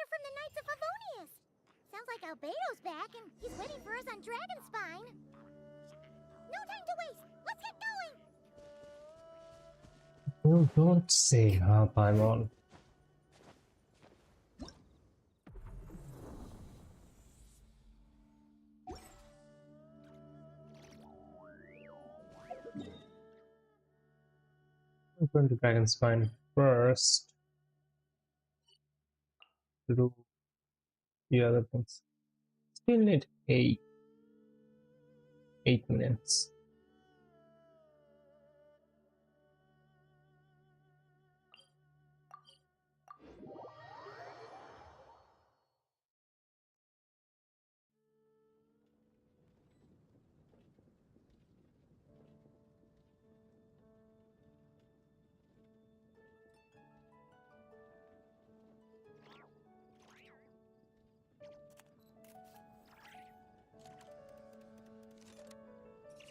letter from the Knights of Favonius. Sounds like Albedo's back and he's waiting for us on Dragonspine. No time to waste. Let's get going. You don't say, huh, Paimon? I'm going to Dragonspine first to do the other things. Still need 8 minutes.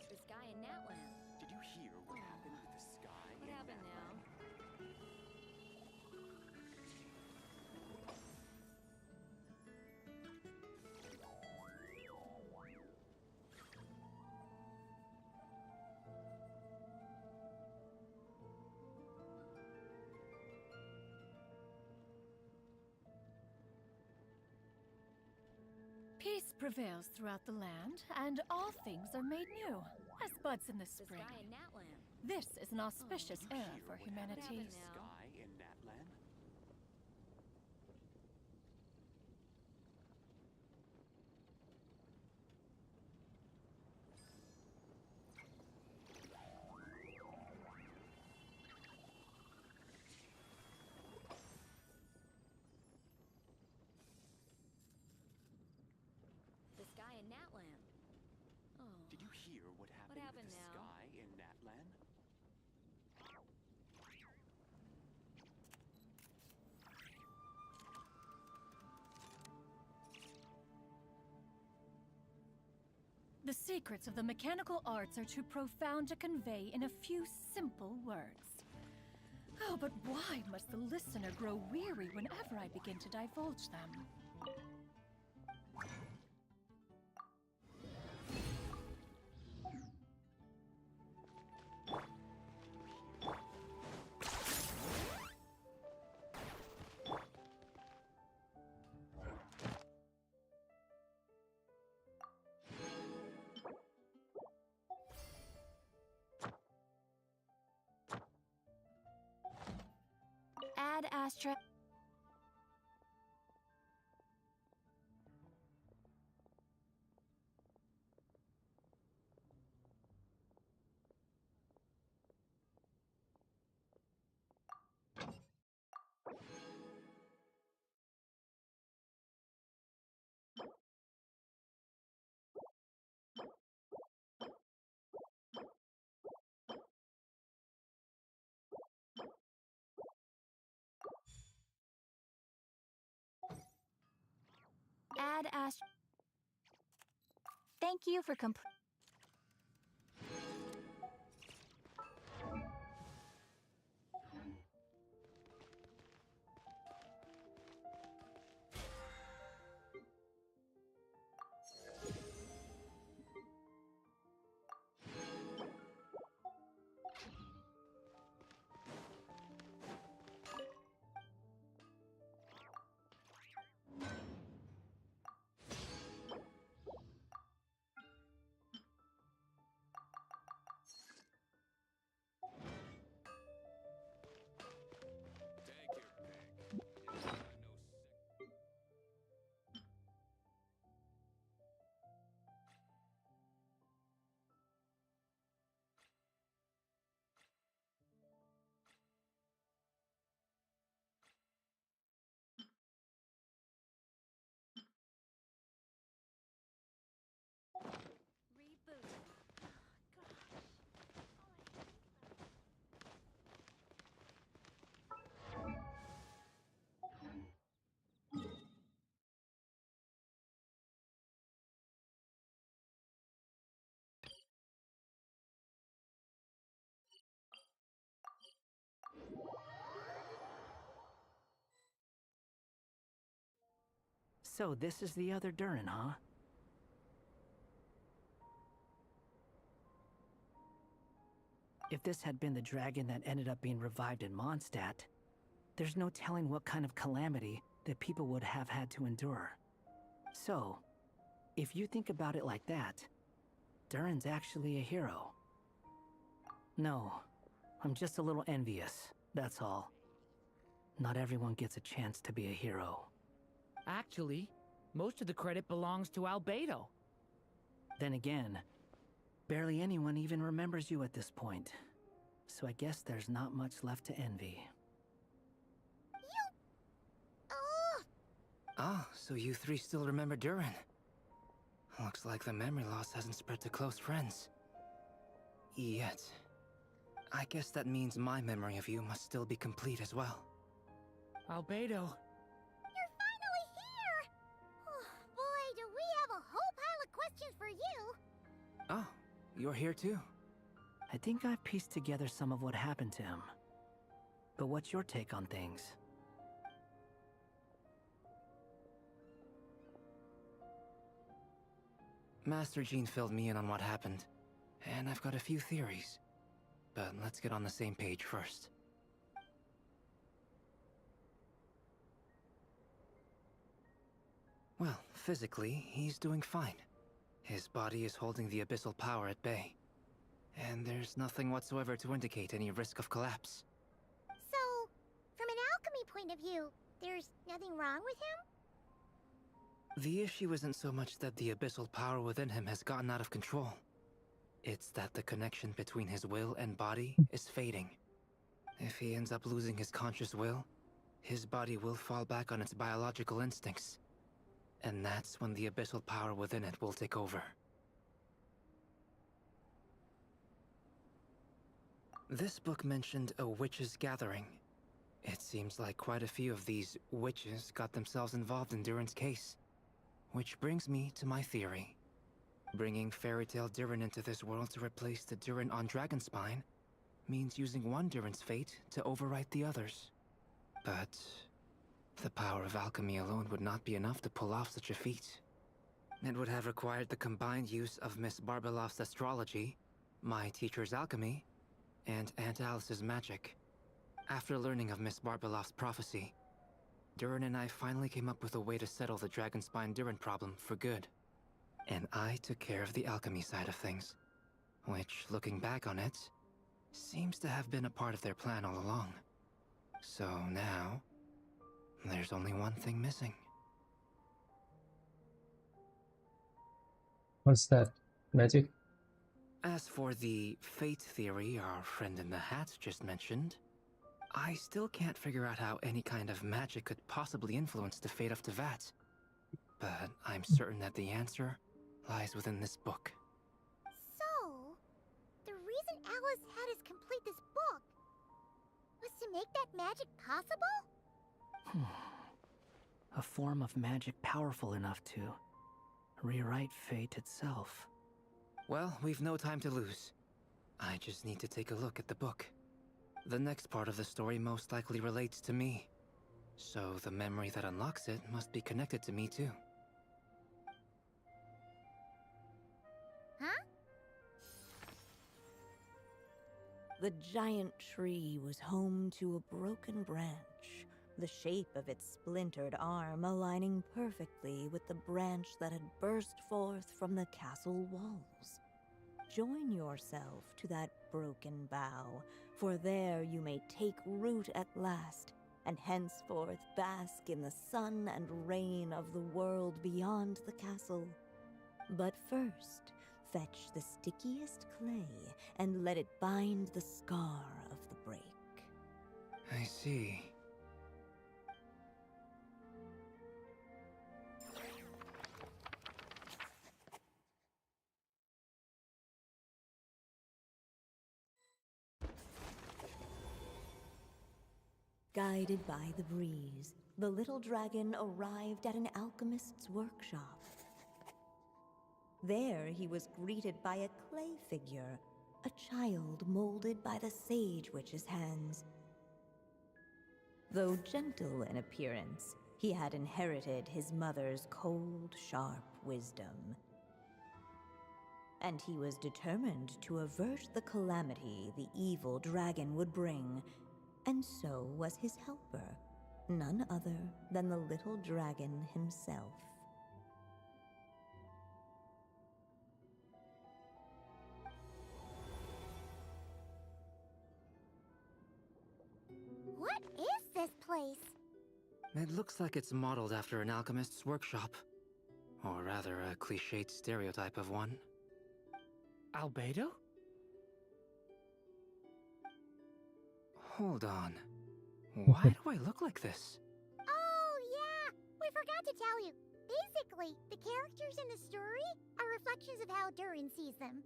The sky in Natland. Did you hear what happened with the sky? What happened now? Peace prevails throughout the land, and all things are made new, as buds in the The spring. sky in Natland. This is an auspicious Did you era hear for what happened humanity. with the now? sky in Natland? The sky in Natland. Oh. Did you hear what happened, happened with the now? sky in Natland? The secrets of the mechanical arts are too profound to convey in a few simple words. Oh, but why must the listener grow weary whenever I begin to divulge them? Ad Astra. Ad Astra. Thank you for So this is the other Durin, huh? If this had been the dragon that ended up being revived in Mondstadt, there's no telling what kind of calamity that people would have had to endure. So, if you think about it like that, Durin's actually a hero. No, I'm just a little envious, that's all. Not everyone gets a chance to be a hero. Actually, most of the credit belongs to Albedo. Then again, barely anyone even remembers you at this point. So I guess there's not much left to envy. Oh, Ah, so you three still remember Durin. Looks like the memory loss hasn't spread to close friends. Yet. I guess that means my memory of you must still be complete as well. Albedo. you're finally here! Oh, boy, do we have a whole pile of questions for you! Oh, you're here too? I think I've pieced together some of what happened to him. But what's your take on things? Master Jean filled me in on what happened, and I've got a few theories. But let's get on the same page first. Well, physically, he's doing fine. His body is holding the abyssal power at bay. And there's nothing whatsoever to indicate any risk of collapse. So, from an alchemy point of view, there's nothing wrong with him? The issue isn't so much that the abyssal power within him has gotten out of control. It's that the connection between his will and body is fading. If he ends up losing his conscious will, his body will fall back on its biological instincts. And that's when the abyssal power within it will take over. This book mentioned a witches' gathering. It seems like quite a few of these witches got themselves involved in Durin's case. Which brings me to my theory. Bringing Fairy Tale Durin into this world to replace the Durin on Dragonspine means using one Durin's fate to overwrite the others. But the power of alchemy alone would not be enough to pull off such a feat. It would have required the combined use of Miss Barbeloff's astrology, my teacher's alchemy, and Aunt Alice's magic. After learning of Miss Barbeloff's prophecy, Durin and I finally came up with a way to settle the Dragonspine Durin problem for good. And I took care of the alchemy side of things, which, looking back on it, seems to have been a part of their plan all along. So now, there's only one thing missing. What's that? Magic? As for the fate theory our friend in the hat just mentioned, I still can't figure out how any kind of magic could possibly influence the fate of Tevat. But I'm certain that the answer lies within this book. So, the reason Alice had us complete this book was to make that magic possible? A form of magic powerful enough to rewrite fate itself. Well, we've no time to lose. I just need to take a look at the book. The next part of the story most likely relates to me. So the memory that unlocks it must be connected to me too. Huh? The giant tree was home to a broken branch, the shape of its splintered arm aligning perfectly with the branch that had burst forth from the castle walls. Join yourself to that broken bough, for there you may take root at last, and henceforth bask in the sun and rain of the world beyond the castle. But first, fetch the stickiest clay and let it bind the scar of the break. I see. Guided by the breeze, the little dragon arrived at an alchemist's workshop. There he was greeted by a clay figure, a child molded by the Sage Witch's hands. Though gentle in appearance, He had inherited his mother's cold, sharp wisdom. And he was determined to avert the calamity the evil dragon would bring, and so was his helper, none other than the little dragon himself. What is this place? It looks like it's modeled after an alchemist's workshop. Or rather, a cliched stereotype of one. Albedo? Hold on. Why do I look like this? Oh, yeah! We forgot to tell you. Basically, the characters in the story are reflections of how Durin sees them.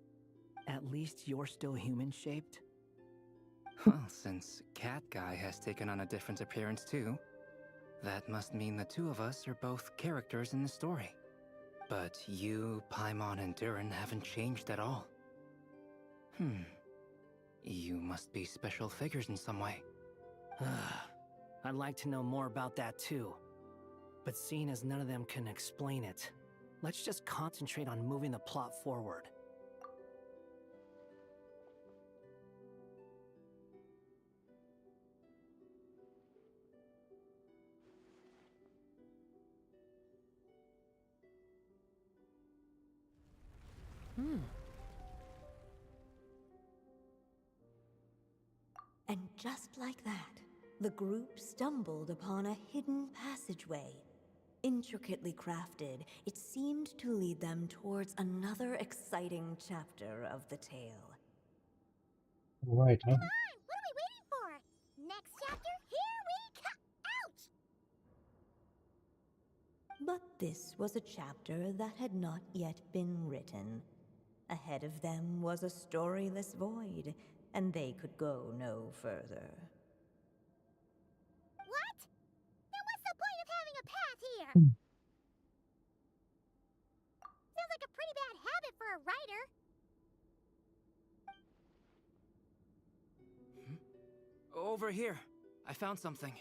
At least you're still human-shaped? Well, since Cat Guy has taken on a different appearance too, that must mean the two of us are both characters in the story. But you, Paimon, and Durin haven't changed at all. You must be special figures in some way. I'd like to know more about that too. But seeing as none of them can explain it, let's just concentrate on moving the plot forward. And just like that, the group stumbled upon a hidden passageway. Intricately crafted, it seemed to lead them towards another exciting chapter of the tale. Right, huh? Come on! What are we waiting for? Next chapter, here we come! Ouch! But this was a chapter that had not yet been written. Ahead of them was a storyless void, and they could go no further. What? Then what's the point of having a path here? Sounds like a pretty bad habit for a writer. Over here. I found something.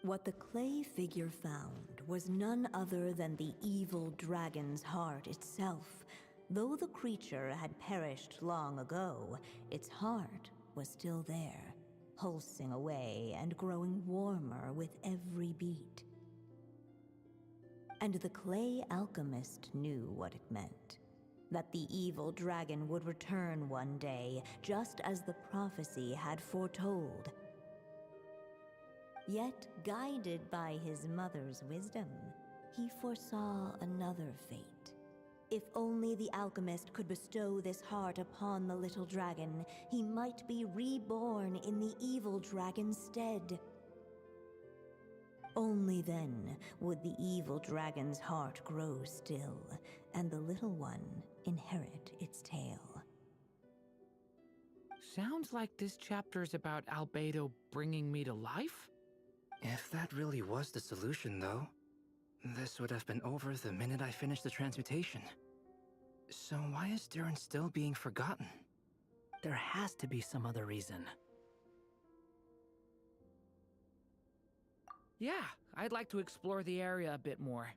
What the clay figure found was none other than the evil dragon's heart itself. Though the creature had perished long ago, its heart was still there, pulsing away and growing warmer with every beat. And the clay alchemist knew what it meant. That the evil dragon would return one day, just as the prophecy had foretold. Yet, guided by his mother's wisdom, he foresaw another fate. If only the alchemist could bestow this heart upon the little dragon, he might be reborn in the evil dragon's stead. Only then would the evil dragon's heart grow still, and the little one inherit its tale. Sounds like this chapter's about Albedo bringing me to life? If that really was the solution, though, this would have been over the minute I finished the transmutation. So why is Durin still being forgotten? There has to be some other reason. Yeah, I'd like to explore the area a bit more.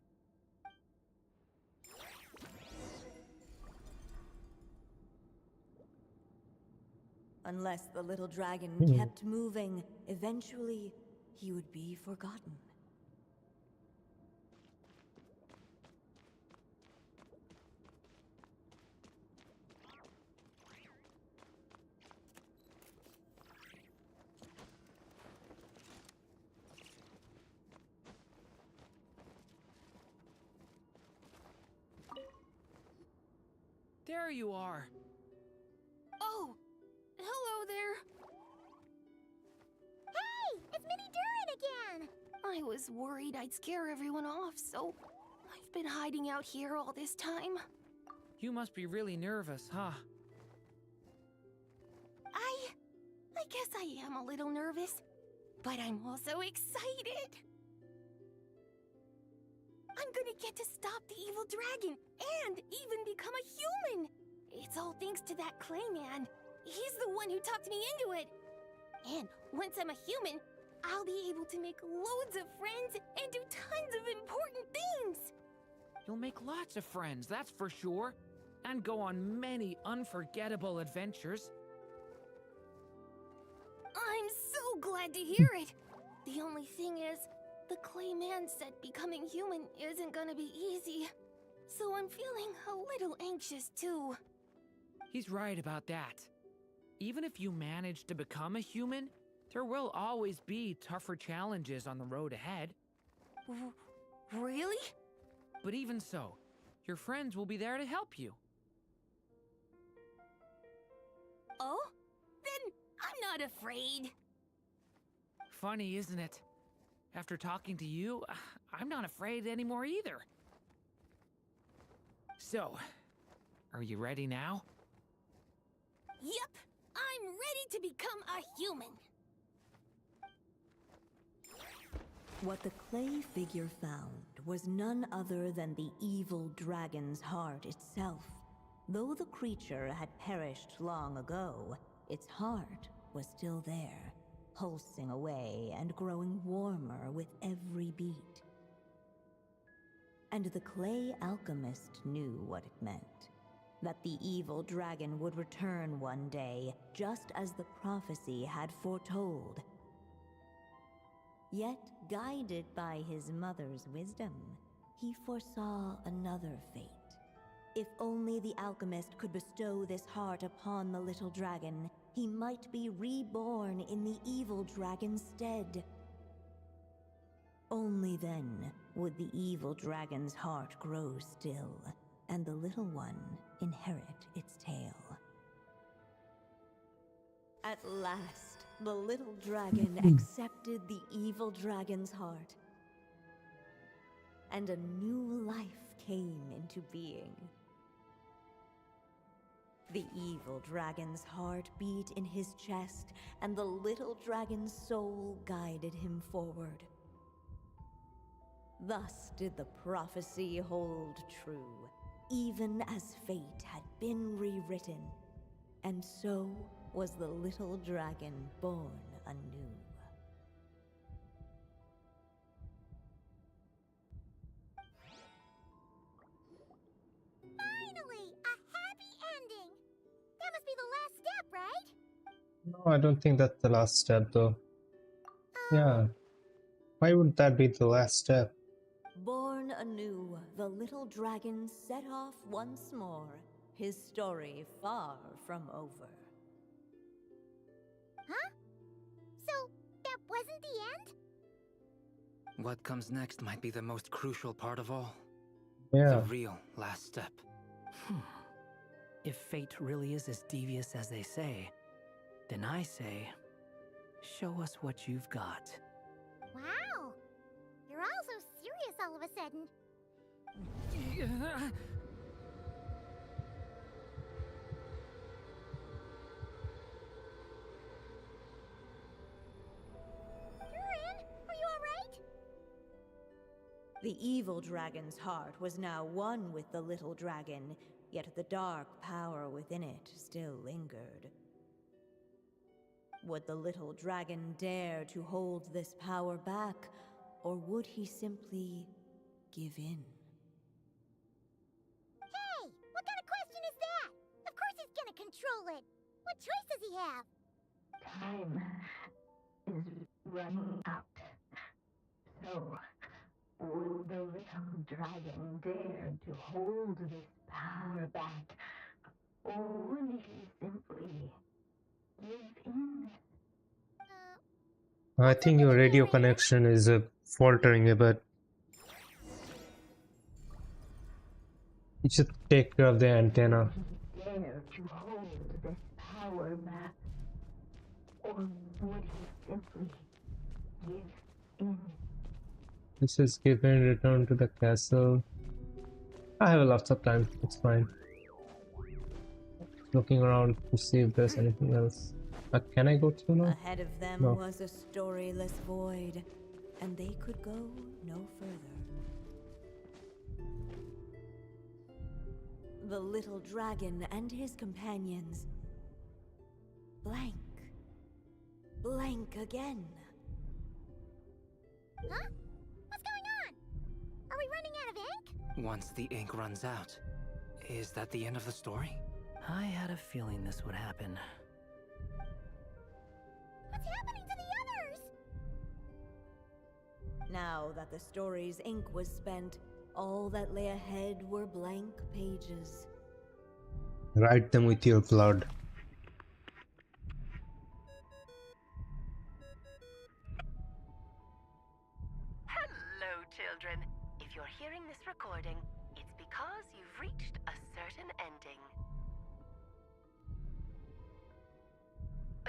Unless the little dragon kept moving, eventually he would be forgotten. There you are. Oh, hello there. Hey! It's Mini Durin again! I was worried I'd scare everyone off, so I've been hiding out here all this time. You must be really nervous, huh? I guess I am a little nervous, but I'm also excited. I'm gonna get to stop the evil dragon and even become a human. It's all thanks to that clay man. He's the one who talked me into it. And once I'm a human, I'll be able to make loads of friends and do tons of important things. You'll make lots of friends, that's for sure. And go on many unforgettable adventures. I'm so glad to hear it. The only thing is, the clay man said becoming human isn't gonna be easy. So I'm feeling a little anxious too. He's right about that. Even if you manage to become a human, there will always be tougher challenges on the road ahead. Really? But even so, your friends will be there to help you. Oh? Then I'm not afraid. Funny, isn't it? After talking to you, I'm not afraid anymore either. So, are you ready now? Yep, I'm ready to become a human. What the clay figure found was none other than the evil dragon's heart itself. Though the creature had perished long ago, its heart was still there, pulsing away and growing warmer with every beat. And the clay alchemist knew what it meant. That the evil dragon would return one day, just as the prophecy had foretold. Yet, guided by his mother's wisdom, he foresaw another fate. If only the alchemist could bestow this heart upon the little dragon, he might be reborn in the evil dragon's stead. Only then would the evil dragon's heart grow still, and the little one inherit its tale. At last, the little dragon accepted the evil dragon's heart, and a new life came into being. The evil dragon's heart beat in his chest, and the little dragon's soul guided him forward. Thus did the prophecy hold true, even as fate had been rewritten. And so was the little dragon born anew. Finally! A happy ending! That must be the last step, right? No, I don't think that's the last step though. Yeah. Why would that be the last step? Born anew, the little dragon set off once more, his story far from over. Huh? So, that wasn't the end? What comes next might be the most crucial part of all. Yeah. The real last step. If fate really is as devious as they say, then I say, show us what you've got. Wow! You're all so serious all of a sudden. Durin, are you alright? The evil dragon's heart was now one with the little dragon, yet the dark power within it still lingered. Would the little dragon dare to hold this power back, or would he simply give in? Hey! What kind of question is that? Of course he's gonna control it! What choice does he have? Time is running out. So, will the little dragon dare to hold this power back? Or would he simply give in? I think your radio connection is faltering a bit. You should take care of the antenna. Dare to hold this power back? Or would he simply give in? This is given return to the castle. I have lots of time, it's fine. Looking around to see if there's anything else. Can I go through now? Ahead of them No. was a storyless void, and they could go no further. The little dragon and his companions. Blank. Blank again. Huh? What's going on? Are we running out of ink? Once the ink runs out, is that the end of the story? I had a feeling this would happen. What's happening to the others? Now that the story's ink was spent, all that lay ahead were blank pages. Write them with your blood. Hello, children. If you're hearing this recording, it's because you've reached a certain ending.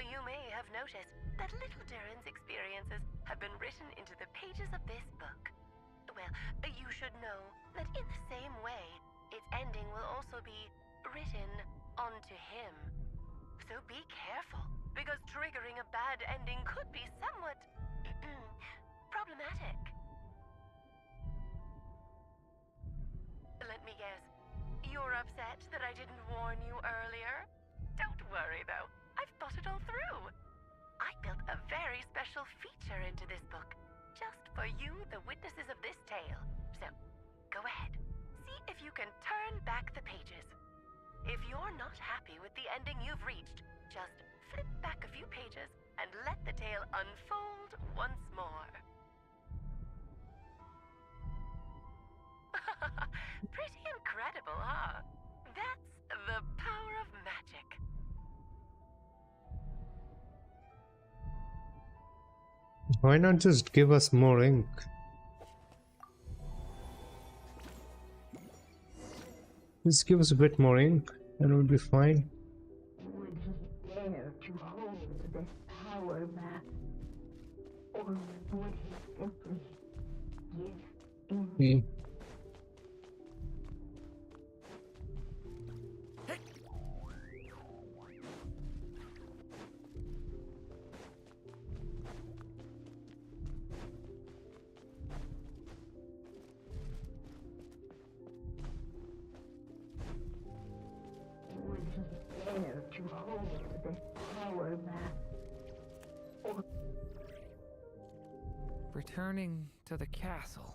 You may have noticed that little Durin's experiences have been written into the pages of this book. Well, you should know that in the same way, its ending will also be written onto him. So be careful, because triggering a bad ending could be somewhat problematic. Let me guess, you're upset that I didn't warn you earlier? Don't worry though, I've thought it all through. I built a very special feature into this book, just for you, the witnesses of this tale. So, go ahead, see if you can turn back the pages. If you're not happy with the ending you've reached, just flip back a few pages and let the tale unfold once more. Pretty incredible, huh? That's the power of magic. Why not just give us more ink? Just give us a bit more ink and we'll be fine. Would he dare to hold this power map? Or would he simply give in? Would he dare to hold this power map? Or Returning to the castle.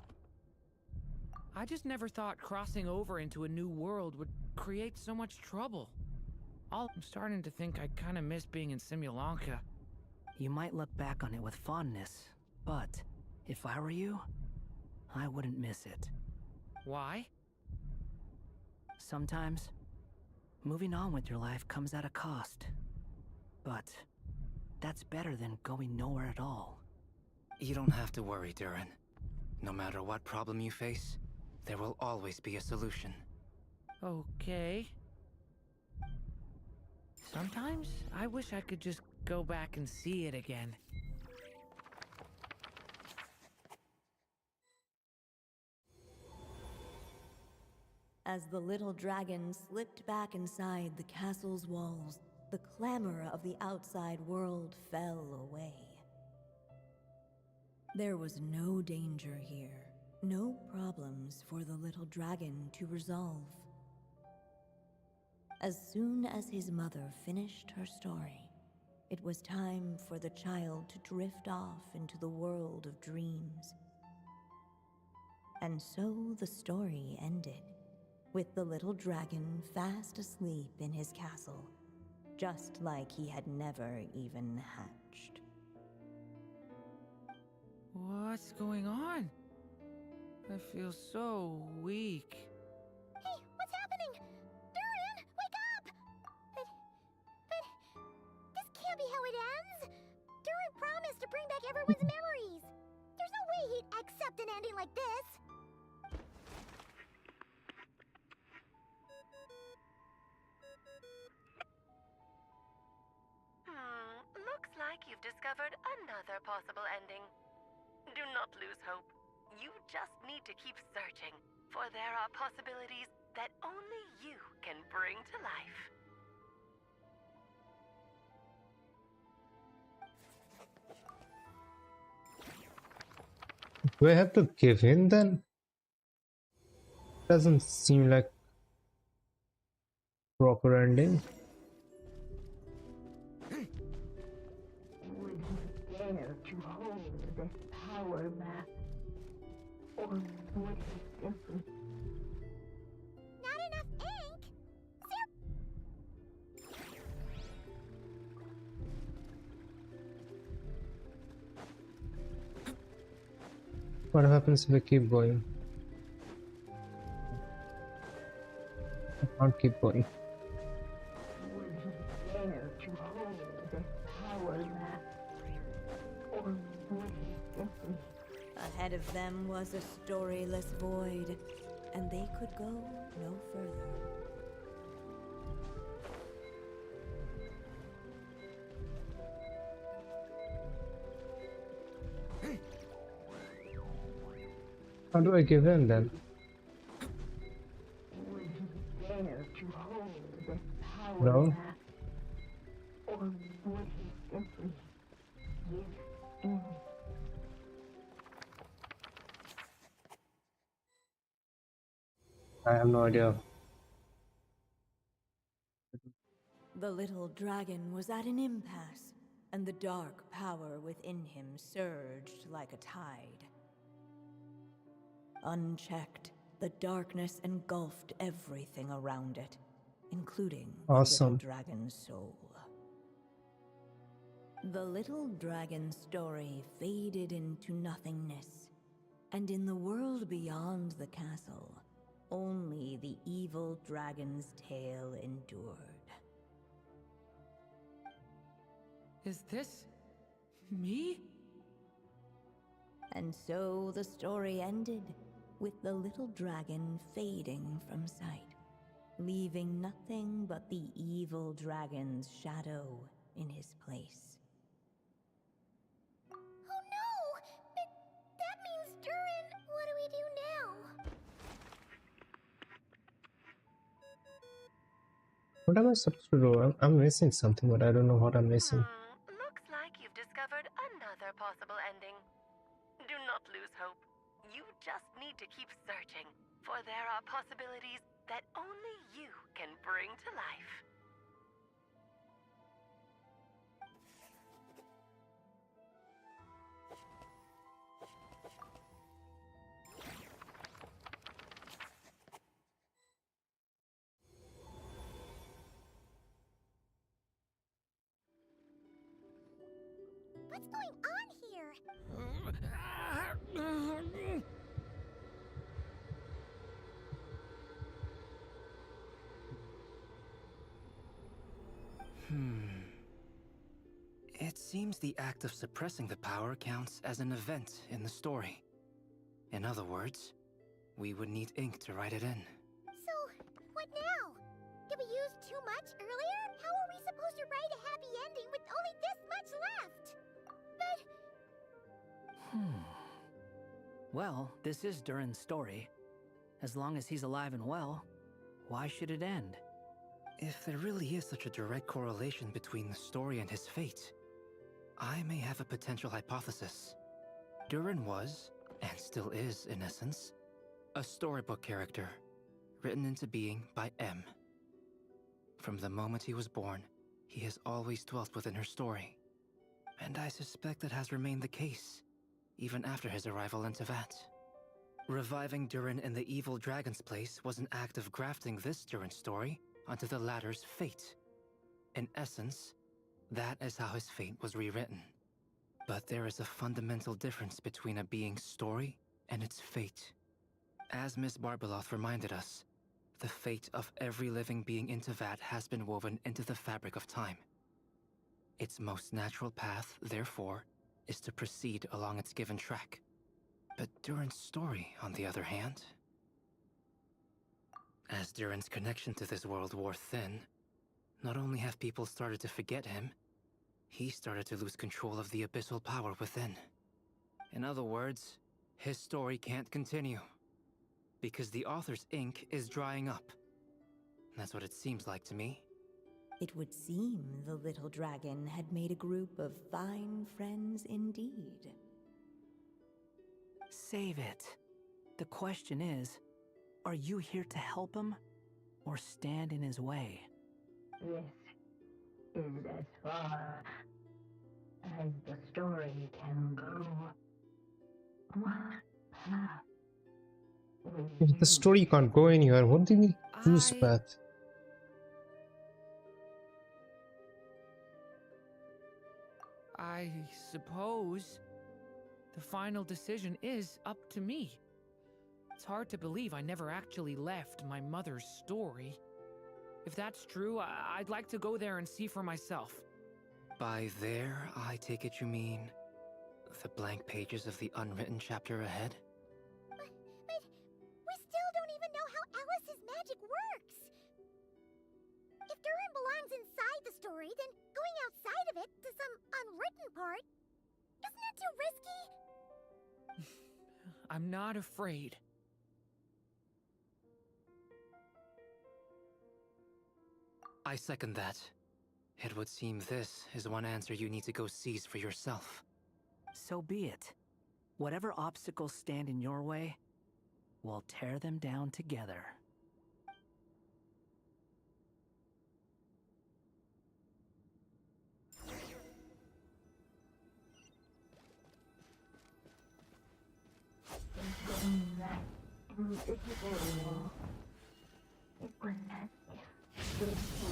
I just never thought crossing over into a new world would create so much trouble. I'm starting to think I kind of miss being in Simulanka. You might look back on it with fondness, but if I were you, I wouldn't miss it. Why? Sometimes, moving on with your life comes at a cost. But that's better than going nowhere at all. You don't have to worry, Durin. No matter what problem you face, there will always be a solution. Okay. Sometimes I wish I could just go back and see it again. As the little dragon slipped back inside the castle's walls, the clamor of the outside world fell away. There was no danger here, no problems for the little dragon to resolve. As soon as his mother finished her story, it was time for the child to drift off into the world of dreams. And so the story ended, with the little dragon fast asleep in his castle, just like he had never even hatched. What's going on? I feel so weak. Hey, what's happening? Durin, wake up! But this can't be how it ends. Durin promised to bring back everyone's memories. There's no way he'd accept an ending like this. Looks like you've discovered another possible ending. Do not lose hope. You just need to keep searching, for there are possibilities that only you can bring to life. Do I have to give in then? Doesn't seem like proper ending. would he dare to hold this power power map? Or would he simply... Not enough ink? What happens if I keep going? I can't keep going. Would he dare to hold this power map? Or would he simply... Ahead of them was a storyless void, and they could go no further. How do I give in then? Would he dare to hold this power No. map? Or would he simply give in? I have no idea. The little dragon was at an impasse, and the dark power within him surged like a tide. Unchecked, the darkness engulfed everything around it, including Awesome. the little dragon's soul. The little dragon's story faded into nothingness, and in the world beyond the castle, only the evil dragon's tale endured. Is this me? And so the story ended, with the little dragon fading from sight, leaving nothing but the evil dragon's shadow in his place. Oh no! That means Durin... What do we do now? What am I supposed to do? I'm missing something, but I don't know what I'm missing. Looks like you've discovered another possible ending. Do not lose hope. You just need to keep searching, for there are possibilities that only you can bring to life. What's going on here? It seems the act of suppressing the power counts as an event in the story. In other words, we would need ink to write it in. So, what now? Did we use too much earlier? How are we supposed to write a happy ending with only this much left? But... Well, this is Durin's story. As long as he's alive and well, why should it end? If there really is such a direct correlation between the story and his fate, I may have a potential hypothesis. Durin was, and still is in essence, a storybook character, written into being by M. From the moment he was born, he has always dwelt within her story. And I suspect that has remained the case, even after his arrival in Tevat. Reviving Durin in the evil dragon's place was an act of grafting this Durin story onto the latter's fate. In essence, that is how his fate was rewritten. But there is a fundamental difference between a being's story and its fate. As Miss Barbeloth reminded us, the fate of every living being in Tevat has been woven into the fabric of time. Its most natural path, therefore, is to proceed along its given track. But Durin's story, on the other hand... As Durin's connection to this world wore thin, not only have people started to forget him, he started to lose control of the abyssal power within. In other words, his story can't continue. Because the author's ink is drying up. That's what it seems like to me. It would seem the little dragon had made a group of fine friends indeed. Save it. The question is, are you here to help him, or stand in his way? This is as far as the story can go. What path will If the you story can't go anywhere, what do we choose path? I suppose the final decision is up to me. It's hard to believe I never actually left my mother's story. If that's true, I'd like to go there and see for myself. By there, I take it you mean the blank pages of the unwritten chapter ahead? But we still don't even know how Alice's magic works. If Durin belongs inside the story, then going outside of it to some unwritten part, isn't that too risky? I'm not afraid. I second that. It would seem this is one answer you need to go seize for yourself. So be it. Whatever obstacles stand in your way, we'll tear them down together. through the wall? It was as if the people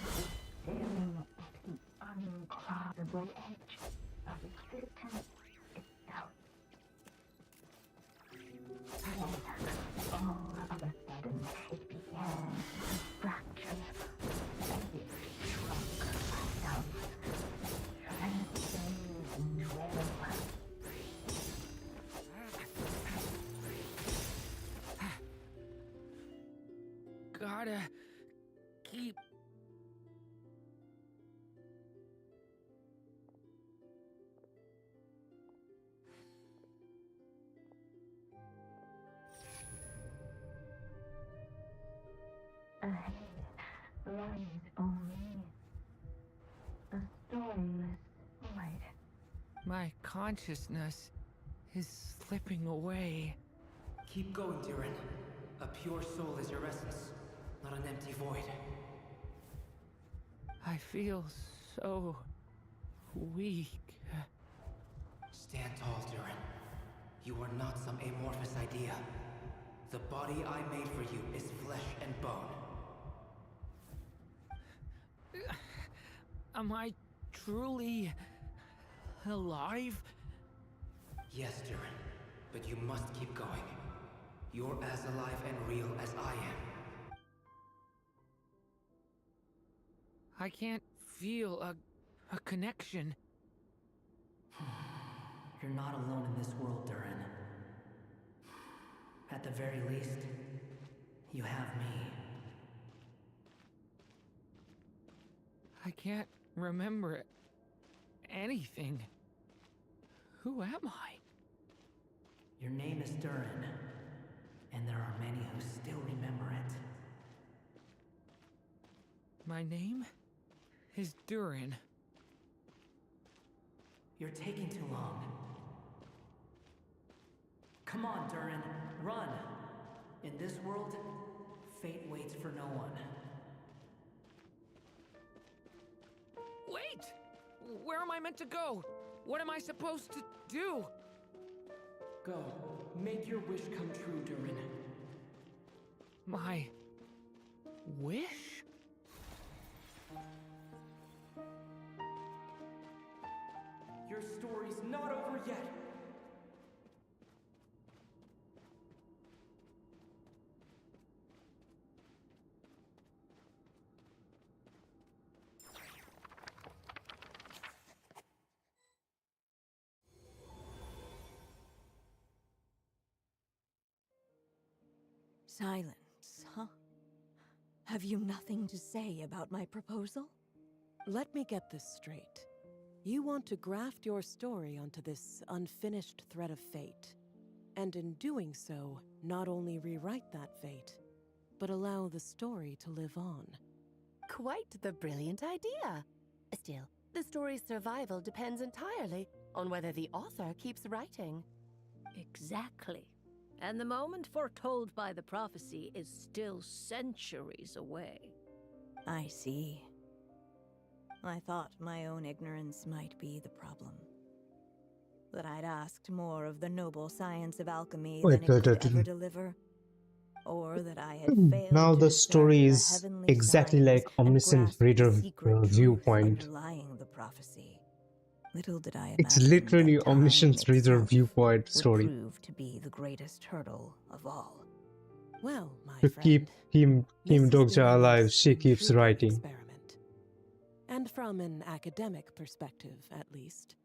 was staring at the uncrossable edge of existence itself. And all of a sudden, it began to fracture, as if it shrunk myself, transcending well. Gotta keep... Ahead lies only a storyless void. My consciousness is slipping away. Keep going, Durin. A pure soul is your essence, not an empty void. I feel so weak. Stand tall, Durin. You are not some amorphous idea. The body I made for you is flesh and bone. Am I truly alive? Yes, Durin, but you must keep going. You're as alive and real as I am. I can't feel a connection. You're not alone in this world, Durin. At the very least, you have me. I can't remember anything. Who am I? Your name is Durin, and there are many who still remember it. My name is Durin. You're taking too long. Come on, Durin, run! In this world, fate waits for no one. Wait! Where am I meant to go? What am I supposed to do? Go. Make your wish come true, Durin. My wish? Your story's not over yet. Silence, huh? Have you nothing to say about my proposal? Let me get this straight. You want to graft your story onto this unfinished thread of fate, and in doing so, not only rewrite that fate, but allow the story to live on. Quite the brilliant idea. Still, the story's survival depends entirely on whether the author keeps writing. Exactly. And the moment foretold by the prophecy is still centuries away. I see. I thought my own ignorance might be the problem. That I'd asked more of the noble science of alchemy Wait, than it wait, could wait, ever wait. deliver? Or that I had failed Now to the discern story the is heavenly exactly signs like and Omniscient grasp the Reader secret truth viewpoint. underlying the prophecy? Little did I It's imagine literally that time Omniscient Reader itself viewpoint would story. prove to be the greatest hurdle of all. Well, my To friend, keep Kim this has Dokja been a alive, nice, she keeps intriguing writing. experiment. And from an academic perspective, at least,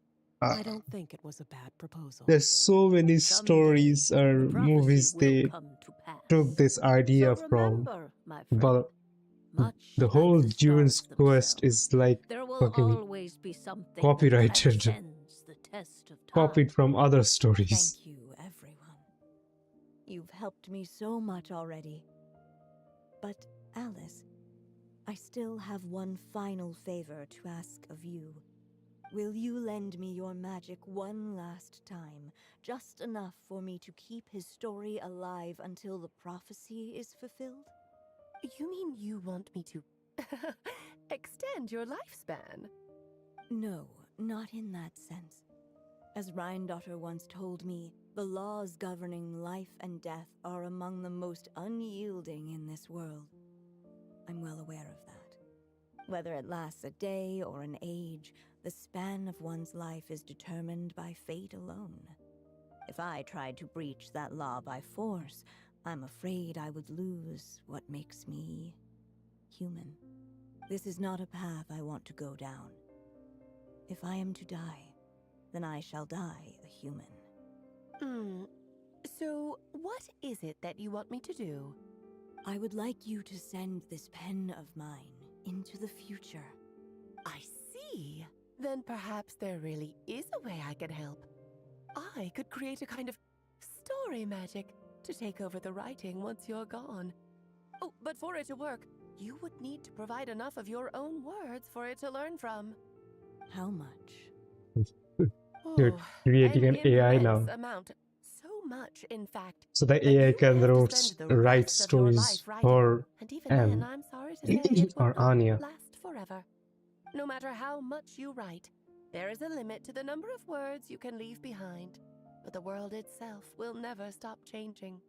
Uh, I don't think it was a bad proposal. There's so many stories or the prophecy movies will they come to pass. took this idea So from. remember, my friend, But much the like whole the Durin stars Quest themselves, is like there will fucking always be something copyrighted, that transcends the test of time. copied from other stories. Thank you, everyone. You've helped me so much already. But, Alice, I still have one final favor to ask of you. Will you lend me your magic one last time, just enough for me to keep his story alive until the prophecy is fulfilled? You mean you want me to extend your lifespan? No, not in that sense. As Rhindaughter once told me, the laws governing life and death are among the most unyielding in this world. I'm well aware of that. Whether it lasts a day or an age, the span of one's life is determined by fate alone. If I tried to breach that law by force, I'm afraid I would lose what makes me human. This is not a path I want to go down. If I am to die, then I shall die a human. So, what is it that you want me to do? I would like you to send this pen of mine into the future. I see. Then perhaps there really is a way I can help. I could create a kind of story magic to take over the writing once you're gone. Oh, but for it to work, you would need to provide enough of your own words for it to learn from. How much? You're creating an AI now. immense amount. So much, in fact. So the that AI you can have to write spend the write rest of your stories life writing. for And even then, I'm sorry to say it or will not Anya. last forever. No matter how much you write, there is a limit to the number of words you can leave behind. But the world itself will never stop changing.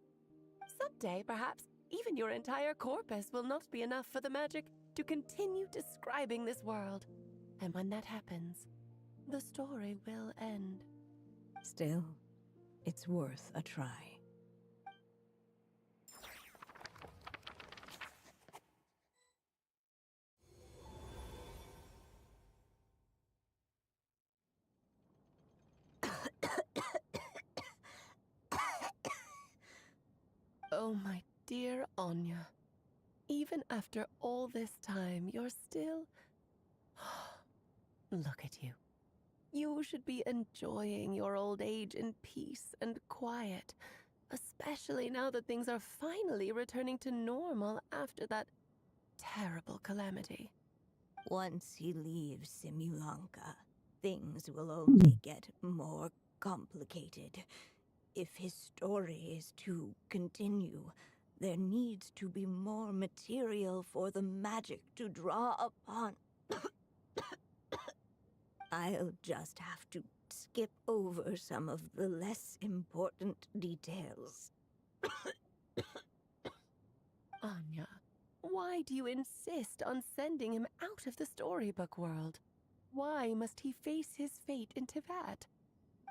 Someday, perhaps, even your entire corpus will not be enough for the magic to continue describing this world. And when that happens, the story will end. Still, it's worth a try. Oh, my dear Anya. Even after all this time, you're still... Look at you. You should be enjoying your old age in peace and quiet, especially now that things are finally returning to normal after that terrible calamity. Once he leaves Simulanka, things will only get more complicated. If his story is to continue, there needs to be more material for the magic to draw upon. I'll just have to skip over some of the less important details. Anya, why do you insist on sending him out of the storybook world? Why must he face his fate into that?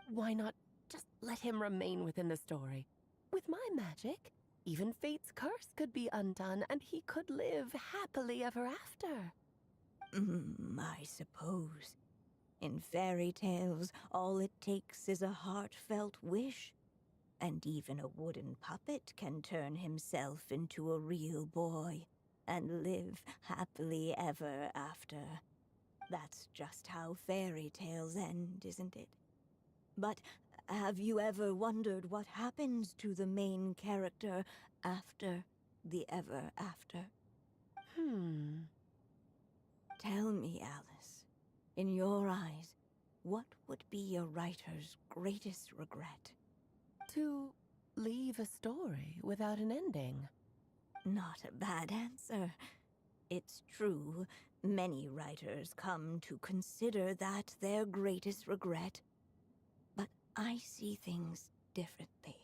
Why not just let him remain within the story? With my magic, even fate's curse could be undone and he could live happily ever after. I suppose. In fairy tales, all it takes is a heartfelt wish. And even a wooden puppet can turn himself into a real boy and live happily ever after. That's just how fairy tales end, isn't it? But have you ever wondered what happens to the main character after the ever after? Tell me, Alice, in your eyes, what would be a writer's greatest regret? To leave a story without an ending. Not a bad answer. It's true, many writers come to consider that their greatest regret. But I see things differently.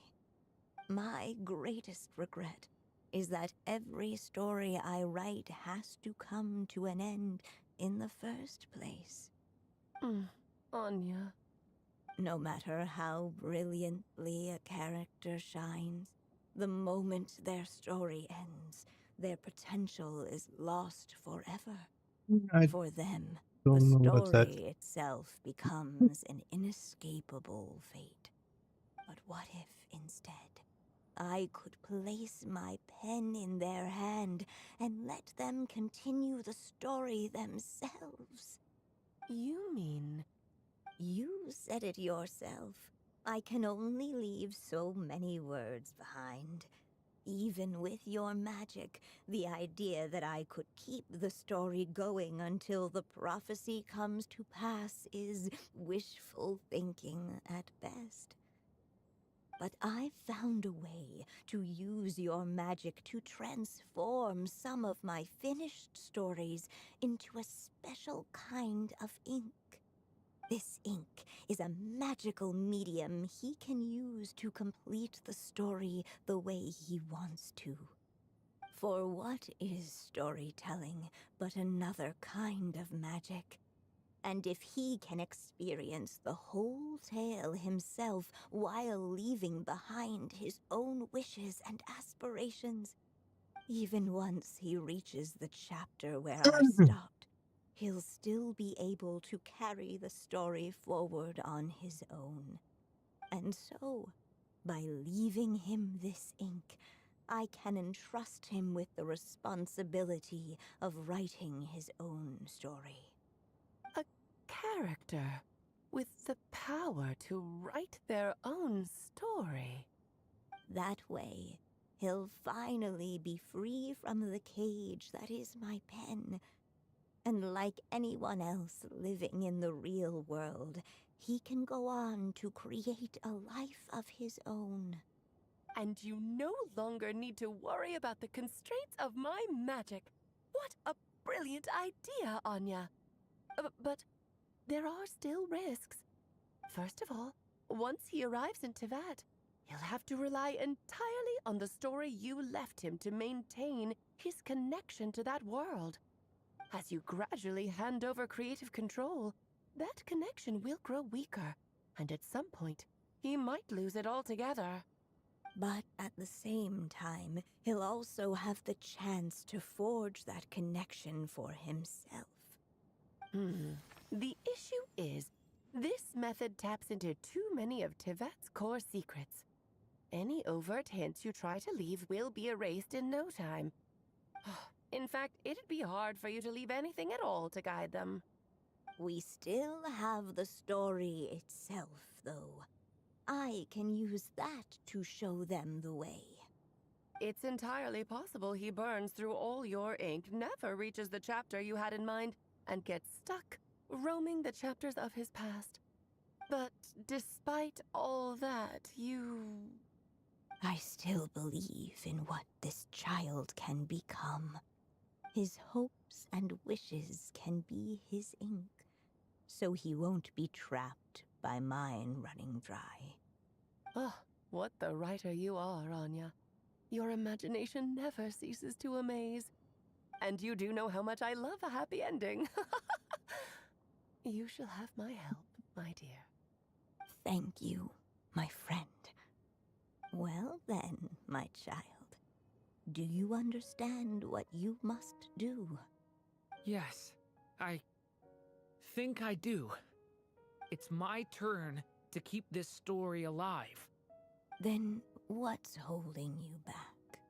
My greatest regret is that every story I write has to come to an end in the first place. Anya. No matter how brilliantly a character shines, the moment their story ends, their potential is lost forever. I For them, the don't know about that. story itself becomes an inescapable fate. But what if, instead, I could place my pen in their hand and let them continue the story themselves? You mean... You said it yourself. I can only leave so many words behind. Even with your magic, the idea that I could keep the story going until the prophecy comes to pass is wishful thinking at best. But I've found a way to use your magic to transform some of my finished stories into a special kind of ink. This ink is a magical medium he can use to complete the story the way he wants to. For what is storytelling but another kind of magic? And if he can experience the whole tale himself while leaving behind his own wishes and aspirations, even once he reaches the chapter where I stopped, he'll still be able to carry the story forward on his own. And so, by leaving him this ink, I can entrust him with the responsibility of writing his own story. A character with the power to write their own story. That way, he'll finally be free from the cage that is my pen. And like anyone else living in the real world, he can go on to create a life of his own. And you no longer need to worry about the constraints of my magic. What a brilliant idea, Anya. But there are still risks. First of all, once he arrives in Tevat, he'll have to rely entirely on the story you left him to maintain his connection to that world. As you gradually hand over creative control, that connection will grow weaker, and at some point, he might lose it altogether. But at the same time, he'll also have the chance to forge that connection for himself. The issue is, this method taps into too many of Tevat's core secrets. Any overt hints you try to leave will be erased in no time. In fact, it'd be hard for you to leave anything at all to guide them. We still have the story itself, though. I can use that to show them the way. It's entirely possible he burns through all your ink, never reaches the chapter you had in mind, and gets stuck, roaming the chapters of his past. But despite all that, I still believe in what this child can become. His hopes and wishes can be his ink, so he won't be trapped by mine running dry. Oh, what the writer you are, Anya. Your imagination never ceases to amaze. And you do know how much I love a happy ending. You shall have my help, my dear. Thank you, my friend. Well then, my child. Do you understand what you must do? Yes, I think I do. It's my turn to keep this story alive. Then what's holding you back?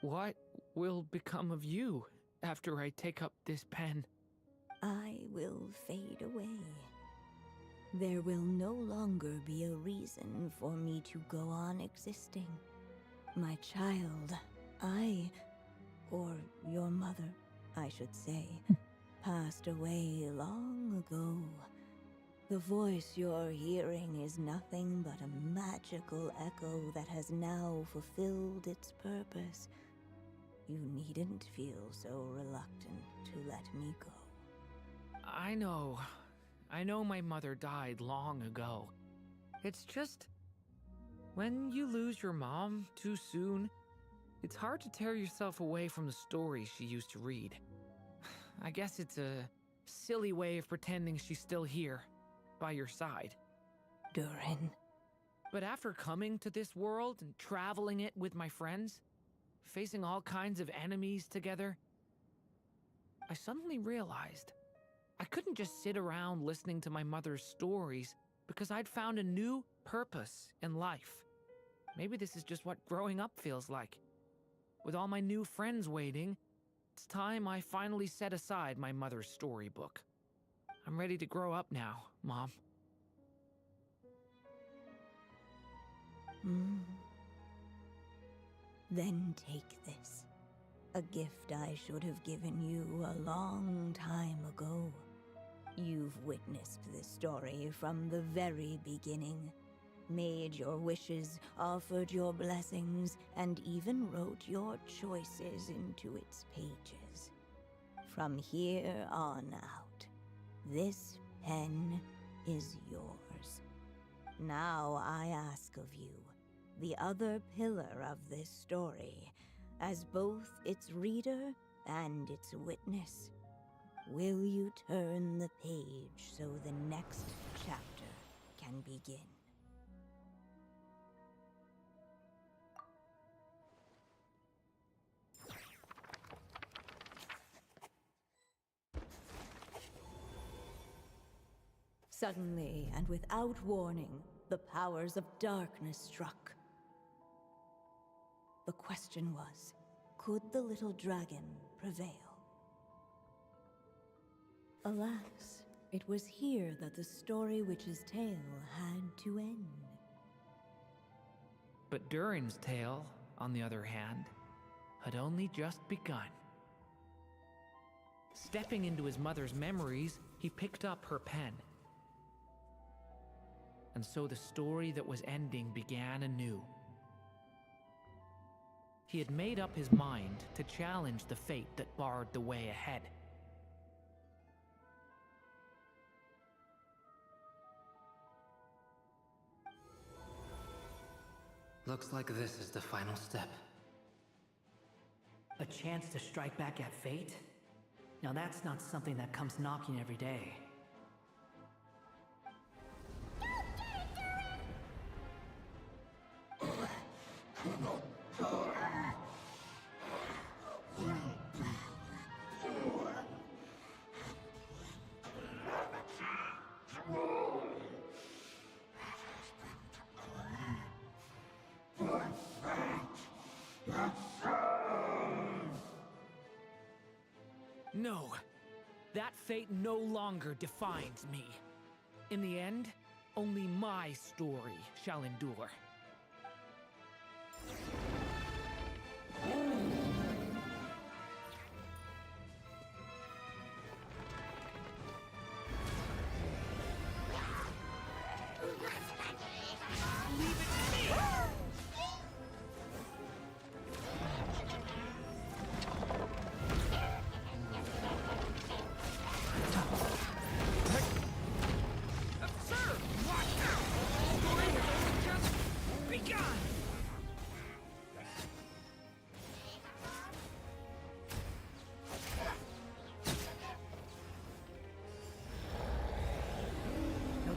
What will become of you after I take up this pen? I will fade away. There will no longer be a reason for me to go on existing. My child, or your mother, I should say, passed away long ago. The voice you're hearing is nothing but a magical echo that has now fulfilled its purpose. You needn't feel so reluctant to let me go. I know my mother died long ago. It's just, when you lose your mom too soon, it's hard to tear yourself away from the stories she used to read. I guess it's a silly way of pretending she's still here, by your side. Durin. But after coming to this world and traveling it with my friends, facing all kinds of enemies together, I suddenly realized I couldn't just sit around listening to my mother's stories because I'd found a new purpose in life. Maybe this is just what growing up feels like. With all my new friends waiting, it's time I finally set aside my mother's storybook. I'm ready to grow up now, Mom. Then take this. A gift I should have given you a long time ago. You've witnessed this story from the very beginning. Made your wishes, offered your blessings, and even wrote your choices into its pages. From here on out, this pen is yours. Now I ask of you, the other pillar of this story, as both its reader and its witness, will you turn the page so the next chapter can begin? Suddenly, and without warning, the powers of darkness struck. The question was, could the little dragon prevail? Alas, it was here that the story witch's tale had to end. But Durin's tale, on the other hand, had only just begun. Stepping into his mother's memories, he picked up her pen. And so the story that was ending began anew. He had made up his mind to challenge the fate that barred the way ahead. Looks like this is the final step. A chance to strike back at fate? Now that's not something that comes knocking every day. No, that fate no longer defines me. In the end, only my story shall endure.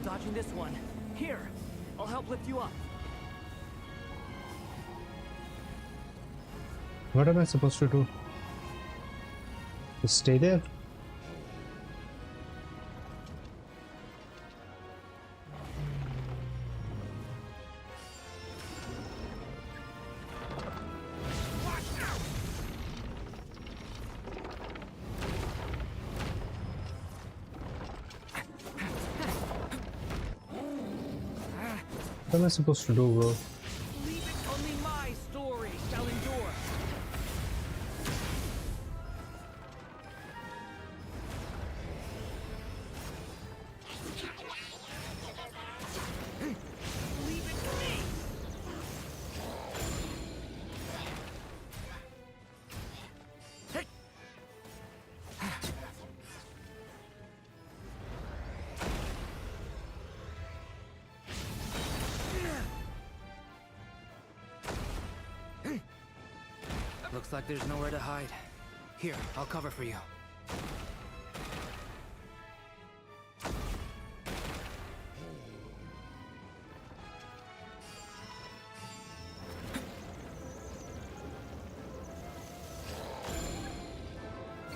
Dodging this one. Here, I'll help lift you up. What am I supposed to do? Just stay there? What am I supposed to do, bro? Only my story shall endure. Leave it to me. Looks like there's nowhere to hide. Here, I'll cover for you.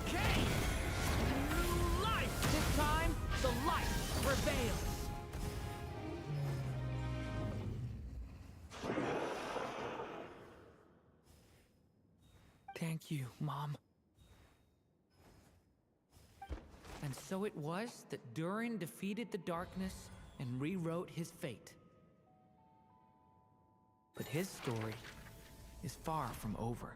Okay! New life! This time, the light prevails! Thank you, Mom. And so it was that Durin defeated the darkness and rewrote his fate. But his story is far from over.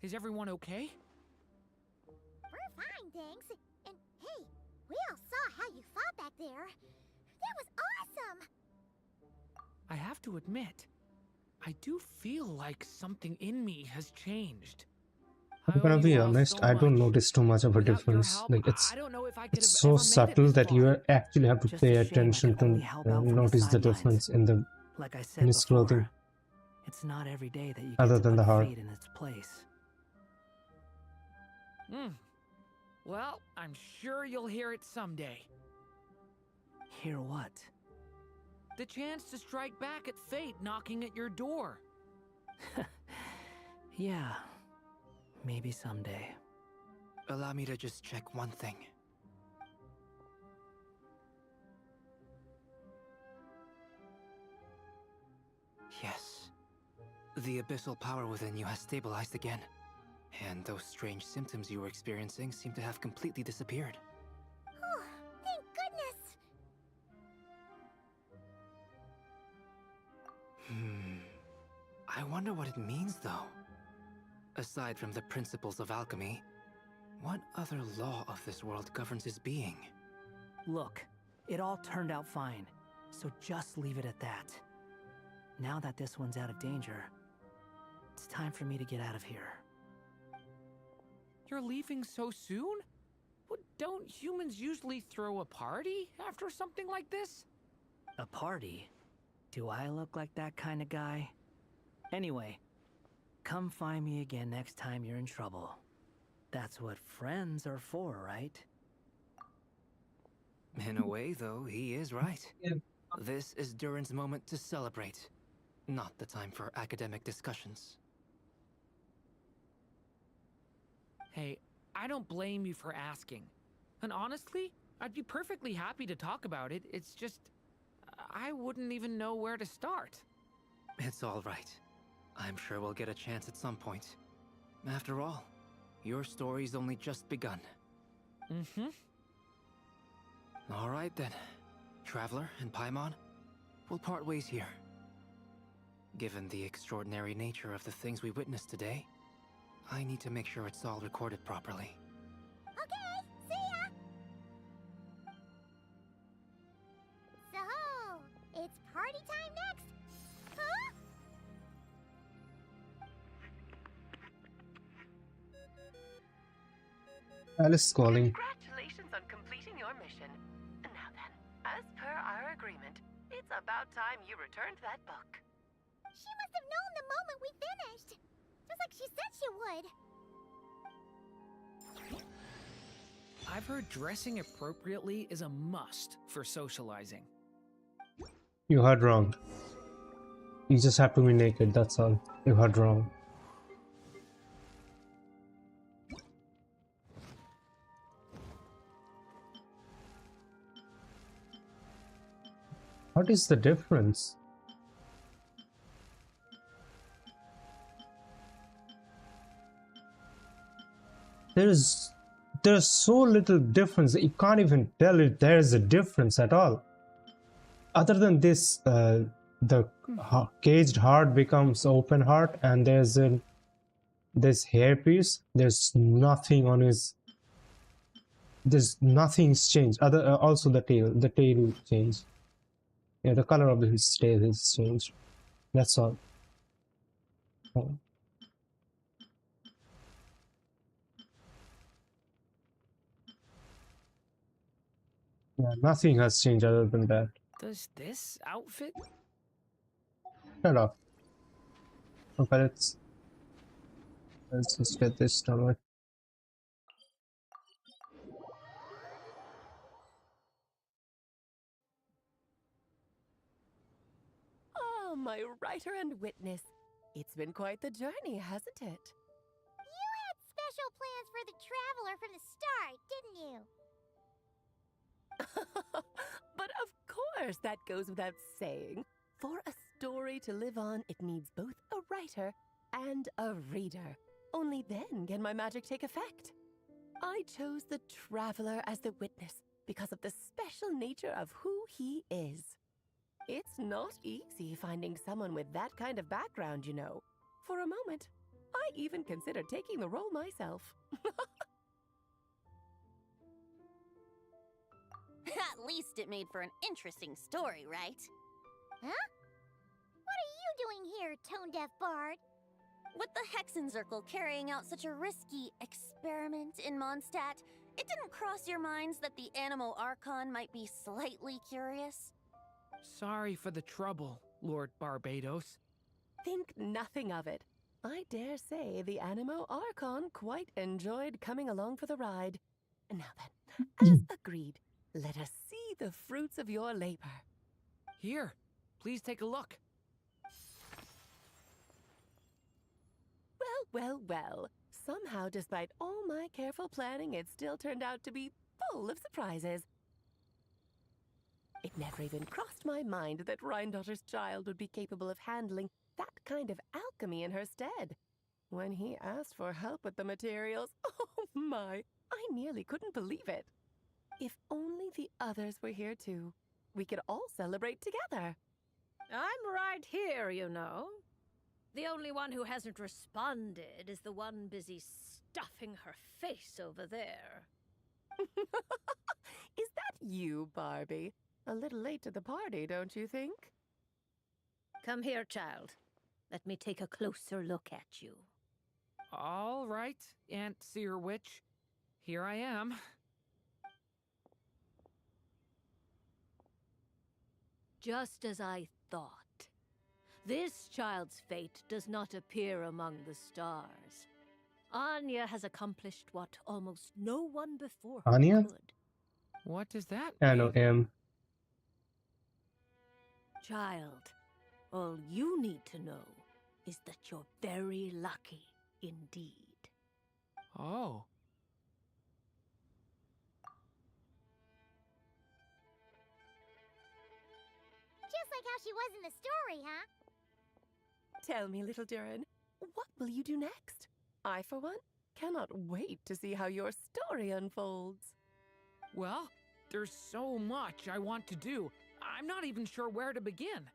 Is everyone okay? We're fine, thanks. And hey, we all saw how you fought back there. That was awesome! I have to admit, I do feel like something in me has changed. I'm gonna be honest, I don't notice too much of a difference. Like it's so subtle that you actually have to pay attention to notice the difference in the Like I in said his before, clothing. it's not every day that you Other get to than the put heart. fate in its place. Well, I'm sure you'll hear it someday. Hear what? The chance to strike back at fate knocking at your door. Yeah, maybe someday. Allow me to just check one thing. Yes. The abyssal power within you has stabilized again. And those strange symptoms you were experiencing seem to have completely disappeared. Oh, thank goodness! I wonder what it means, though. Aside from the principles of alchemy, what other law of this world governs his being? Look, it all turned out fine, so just leave it at that. Now that this one's out of danger, it's time for me to get out of here. You're leaving so soon? What, don't humans usually throw a party after something like this? A party? Do I look like that kind of guy? Anyway, come find me again next time you're in trouble. That's what friends are for, right? In a way, though, he is right. Yeah. This is Durin's moment to celebrate, not the time for academic discussions. Hey, I don't blame you for asking. And honestly, I'd be perfectly happy to talk about it. It's just, I wouldn't even know where to start. It's all right. I'm sure we'll get a chance at some point. After all, your story's only just begun. All right then. Traveler and Paimon, we'll part ways here. Given the extraordinary nature of the things we witnessed today, I need to make sure it's all recorded properly. Okay, see ya! So, it's party time next, huh? Alice is calling. Congratulations on completing your mission. Now then, as per our agreement, it's about time you returned that book. She must have known the moment we finished. Just like she said she would. I've heard dressing appropriately is a must for socializing. You heard wrong. You just have to be naked, that's all. You heard wrong. What is the difference? There's so little difference that you can't even tell if there's a difference at all. Other than this, the caged heart becomes open heart, and there's this hairpiece. There's nothing on his. There's nothing's changed. Also the tail changed. Yeah, the color of his tail has changed. That's all. Oh. Yeah, nothing has changed other than that. Does this outfit? Shut up. Okay, let's just get this done with. Oh, my writer and witness. It's been quite the journey, hasn't it? You had special plans for the traveler from the start, didn't you? But of course, that goes without saying. For a story to live on, it needs both a writer and a reader. Only then can my magic take effect. I chose the traveler as the witness because of the special nature of who he is. It's not easy finding someone with that kind of background, you know. For a moment, I even considered taking the role myself. At least it made for an interesting story, right? Huh? What are you doing here, tone-deaf bard? With the Hexenzirkel carrying out such a risky experiment in Mondstadt, it didn't cross your minds that the Animo Archon might be slightly curious? Sorry for the trouble, Lord Barbados. Think nothing of it. I dare say the Animo Archon quite enjoyed coming along for the ride. Now then, as agreed, let us see the fruits of your labor. Here, please take a look. Well. Somehow, despite all my careful planning, it still turned out to be full of surprises. It never even crossed my mind that Rhindotter's child would be capable of handling that kind of alchemy in her stead. When he asked for help with the materials, oh my, I nearly couldn't believe it. If only the others were here too, we could all celebrate together. I'm right here, you know. The only one who hasn't responded is the one busy stuffing her face over there. Is that you, Barbie? A little late to the party, don't you think? Come here, child. Let me take a closer look at you. All right, Aunt Seer Witch. Here I am. Just as I thought. This child's fate does not appear among the stars. Anya has accomplished what almost no one before her Anya? could. What does that I mean? know him. Child, all you need to know is that you're very lucky indeed. Oh. Just like how she was in the story, huh? Tell me, little Durin, what will you do next? I, for one, cannot wait to see how your story unfolds. Well, there's so much I want to do. I'm not even sure where to begin.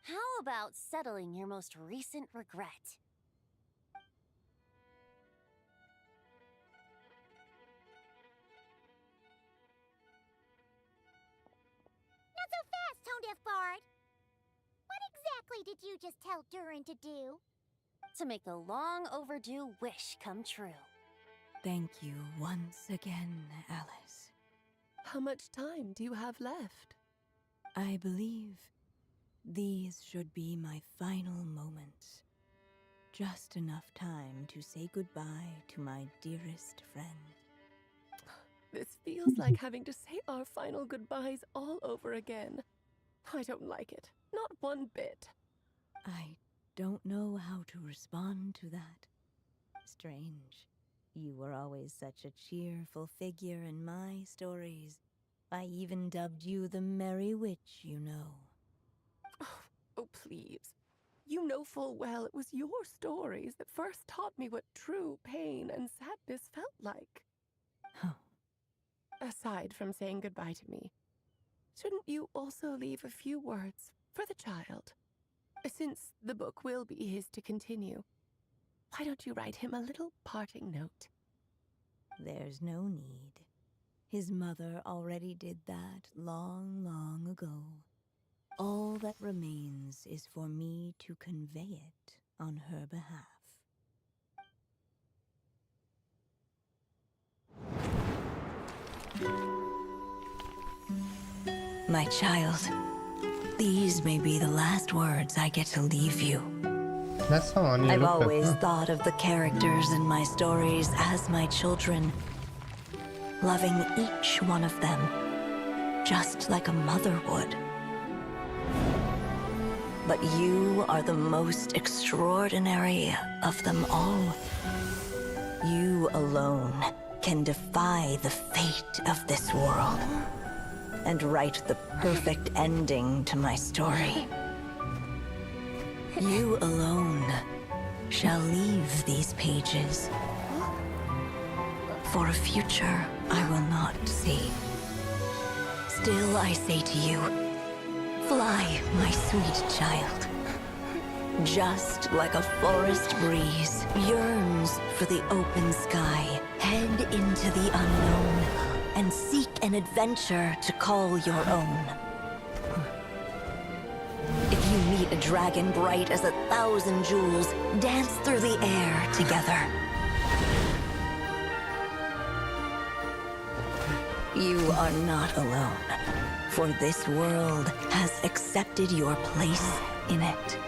How about settling your most recent regret? Not so fast, tone-deaf bard. What exactly did you just tell Durin to do? To make the long overdue wish come true. Thank you once again, Alice. How much time do you have left? I believe these should be my final moments. Just enough time to say goodbye to my dearest friend. This feels like having to say our final goodbyes all over again. I don't like it. Not one bit. I don't know how to respond to that. Strange. You were always such a cheerful figure in my stories. I even dubbed you the Merry Witch, you know. Oh, please. You know full well it was your stories that first taught me what true pain and sadness felt like. Oh. Aside from saying goodbye to me, shouldn't you also leave a few words for the child? Since the book will be his to continue, why don't you write him a little parting note? There's no need. His mother already did that long, long ago. All that remains is for me to convey it on her behalf. My child, these may be the last words I get to leave you. That's how Anya I've looked at always her. thought of the characters in my stories as my children, loving each one of them, just like a mother would. But you are the most extraordinary of them all. You alone can defy the fate of this world and write the perfect ending to my story. You alone shall leave these pages for a future I will not see. Still I say to you, fly, my sweet child. Just like a forest breeze yearns for the open sky, head into the unknown and seek an adventure to call your own. If you meet a dragon bright as 1,000 jewels, dance through the air together. You are not alone, for this world has accepted your place in it.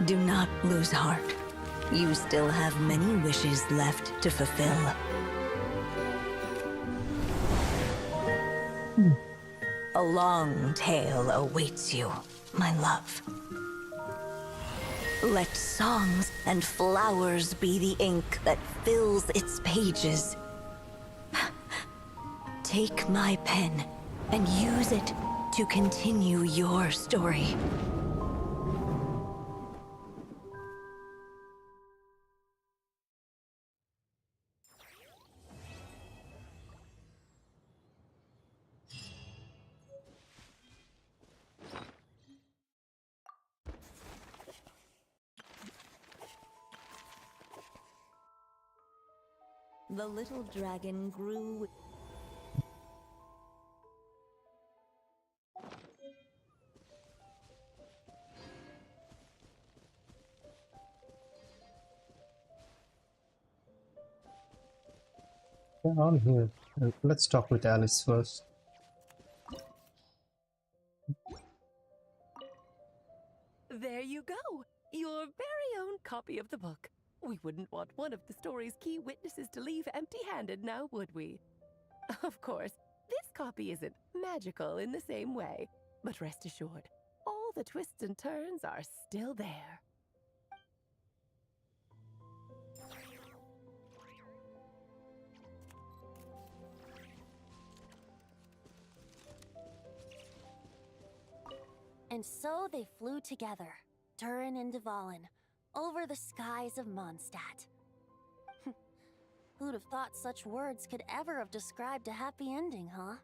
Do not lose heart. You still have many wishes left to fulfill. A long tale awaits you, my love. Let songs and flowers be the ink that fills its pages. Take my pen and use it to continue your story. The little dragon grew. Yeah, on here. Let's talk with Alice first. There you go! Your very own copy of the book. We wouldn't want one of the story's key witnesses to leave empty-handed now, would we? Of course, this copy isn't magical in the same way, but rest assured, all the twists and turns are still there. And so they flew together, Durin and Jahoda, over the skies of Mondstadt. Who'd have thought such words could ever have described a happy ending, huh?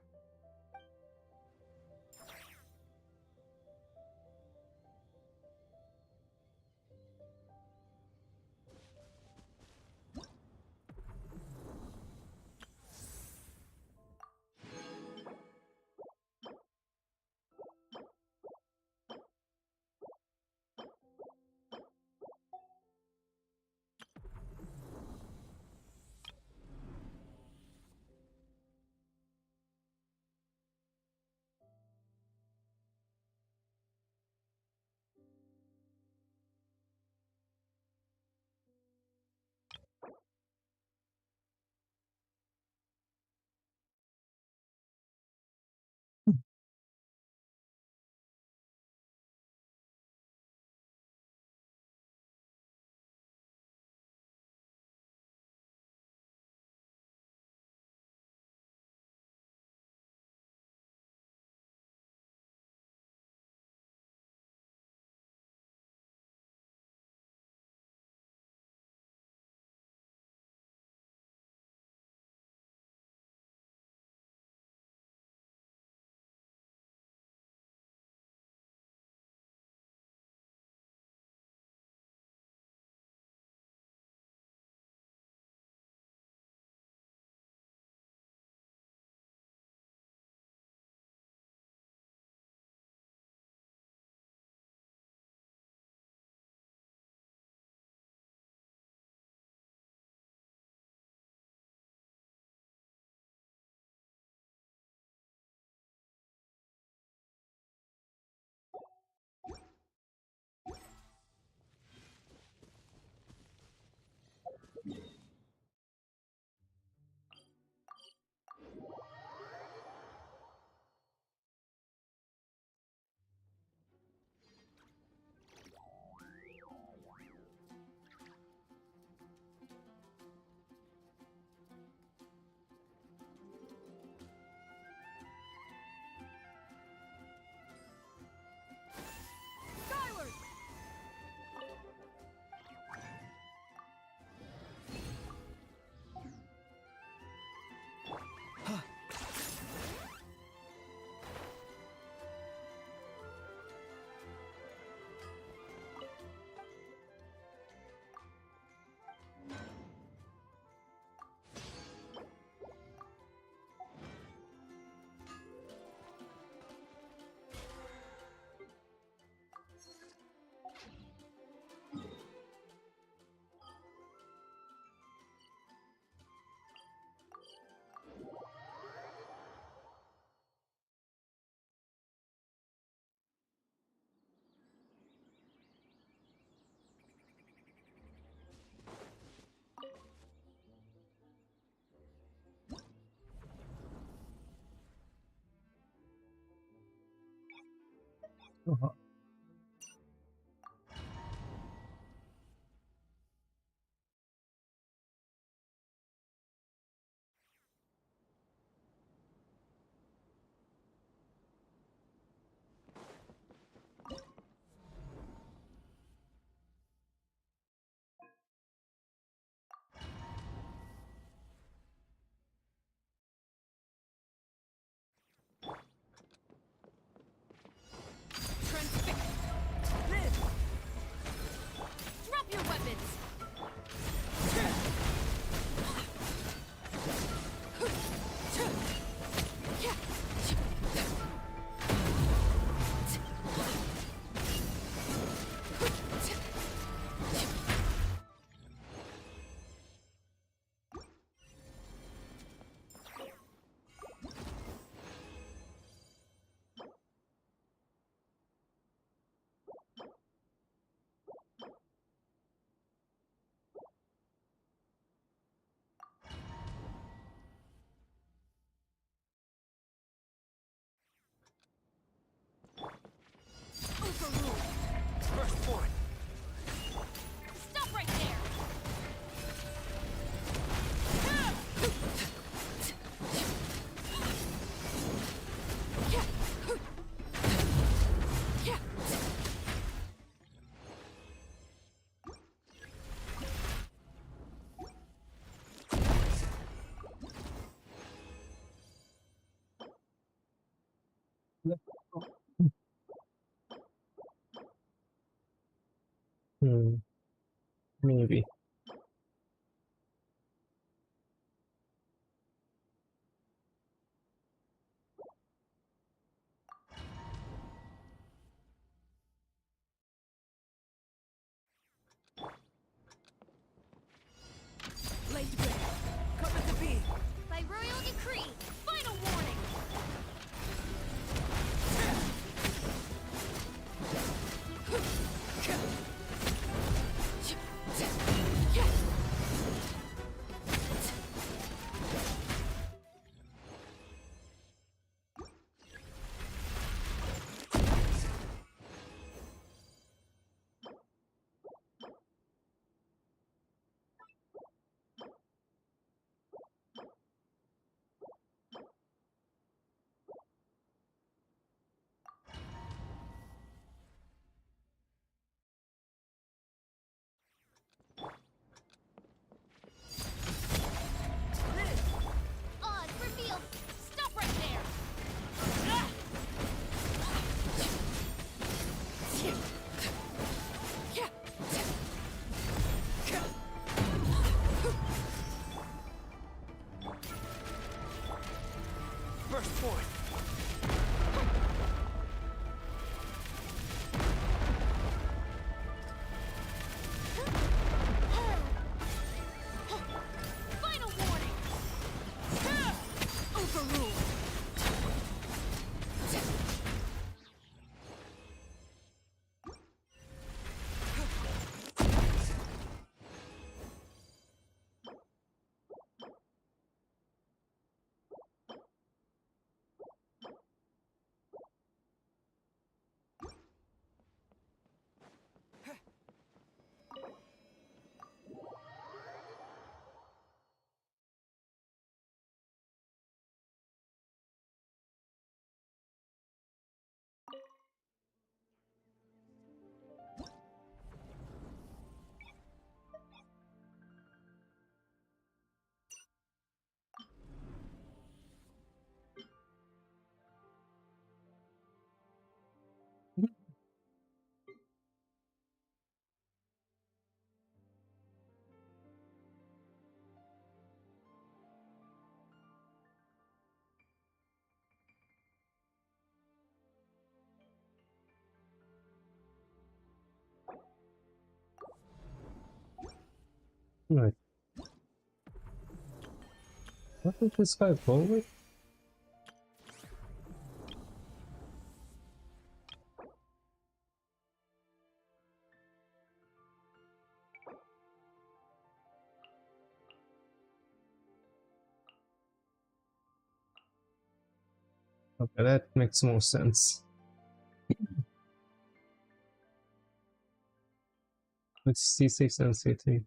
Uh-huh. Drop your weapons! First one. Stop right there! Hmm. Maybe. Blade Bear, cover the bee. By royal decree, final warning! Odds revealed! Stop right there! First one. Final warning! Overruled! Right. What did this guy go with? Okay, that makes more sense. with C6 and C3.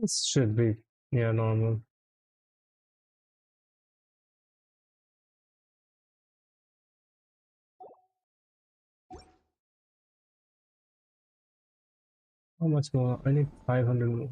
This should be, yeah, normal. How much more? I need 500 more.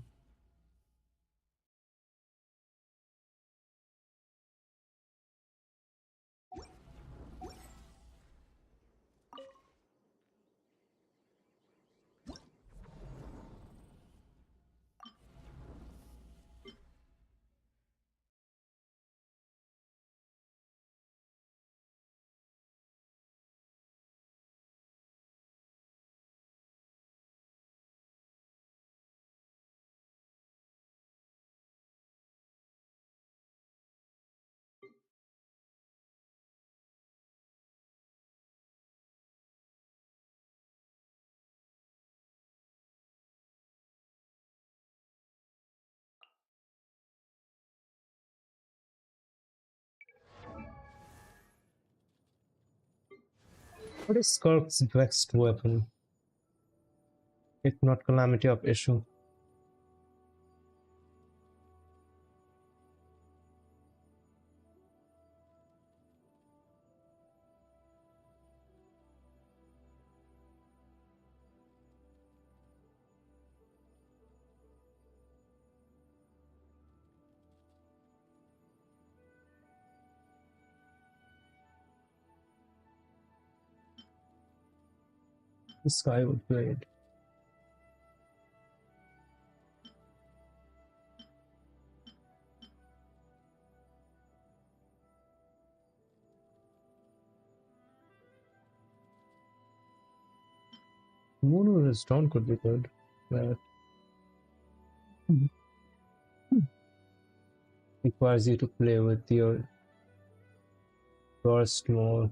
What is Skirk's best weapon? If not Calamity of Issue. This guy would play it. Moon Stone could be good. But requires you to play with your burst more.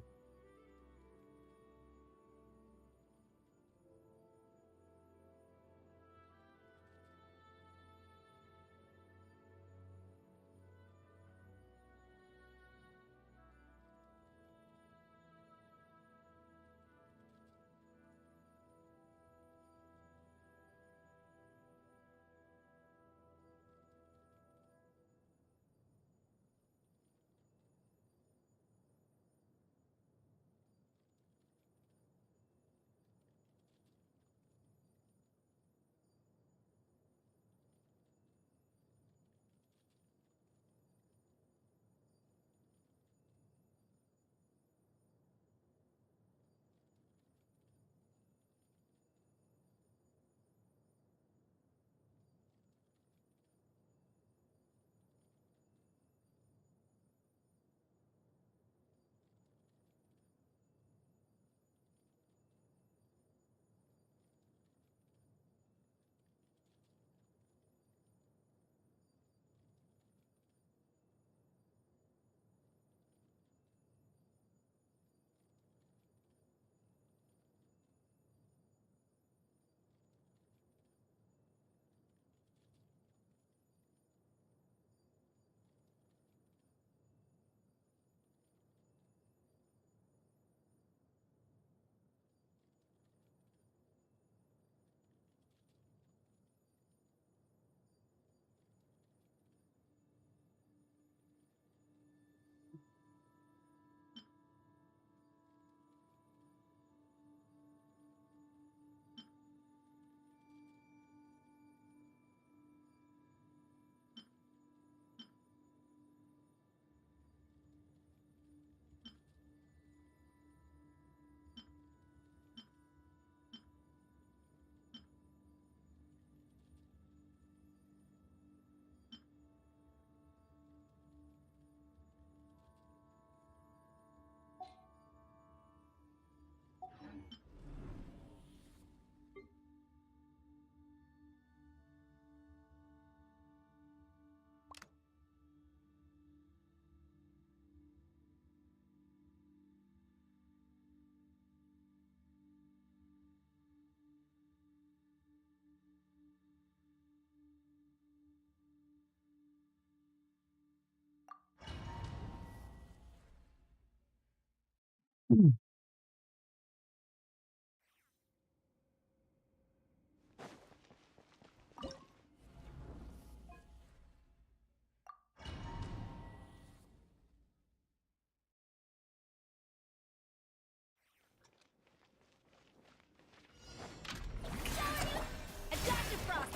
Adaptive Frost!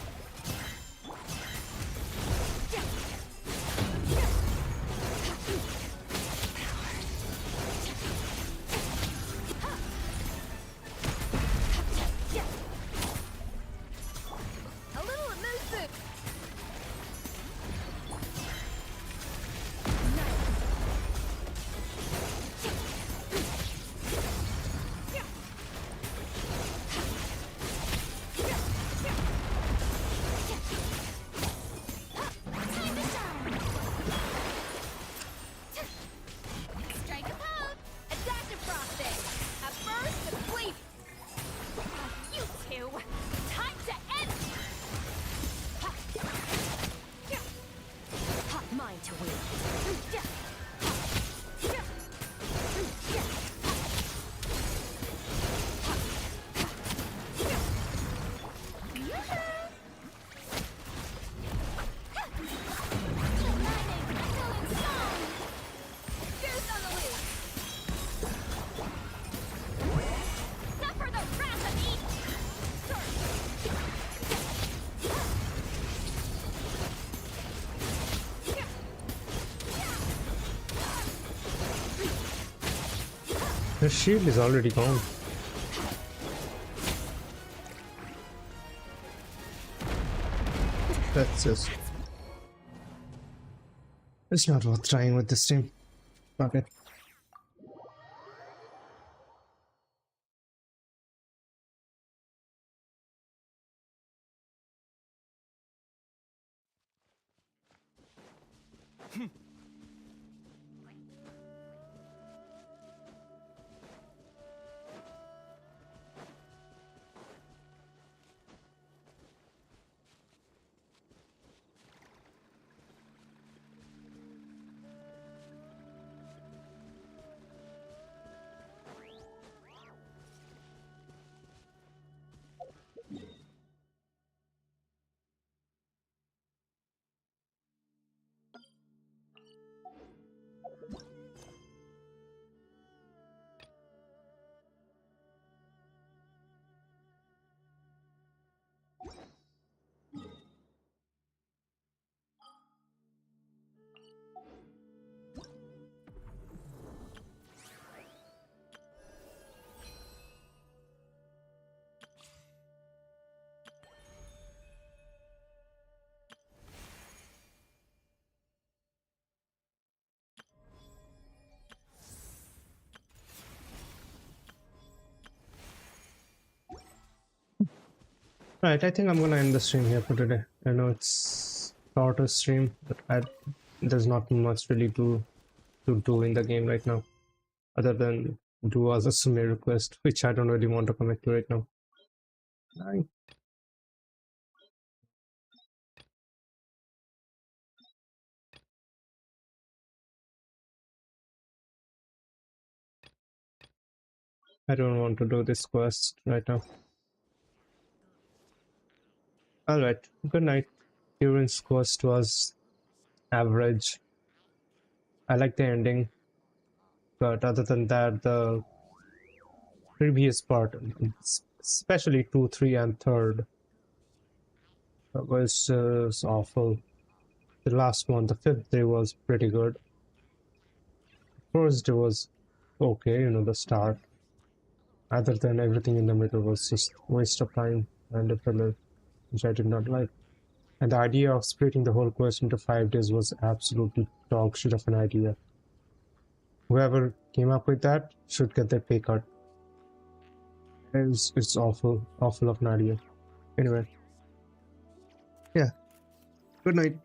A little elusive! Strike a pose! Adaptive Frosting! A burst of sleep! You two! Time to end! Mine to win. Suffer the wrath of each! The shield is already gone. That's just... It's not worth trying with this team. Fuck it. Right, I think I'm gonna end the stream here for today. I know it's shorter stream, but there's not much really to do in the game right now, other than do as a summary request, which I don't really want to commit to right now. Bye. I don't want to do this quest right now. Alright, good night. Durin's quest was average. I like the ending, but other than that, the previous part, especially 2, 3, and 3rd, was just awful. The last one, the 5th day, was pretty good. First day was okay, you know, the start. Other than everything in the middle was just waste of time and a filler, which I did not like. And the idea of splitting the whole quest into 5 days was absolutely dog shit of an idea. Whoever came up with that should get their pay cut. It's awful of an idea. Anyway, yeah. Good night.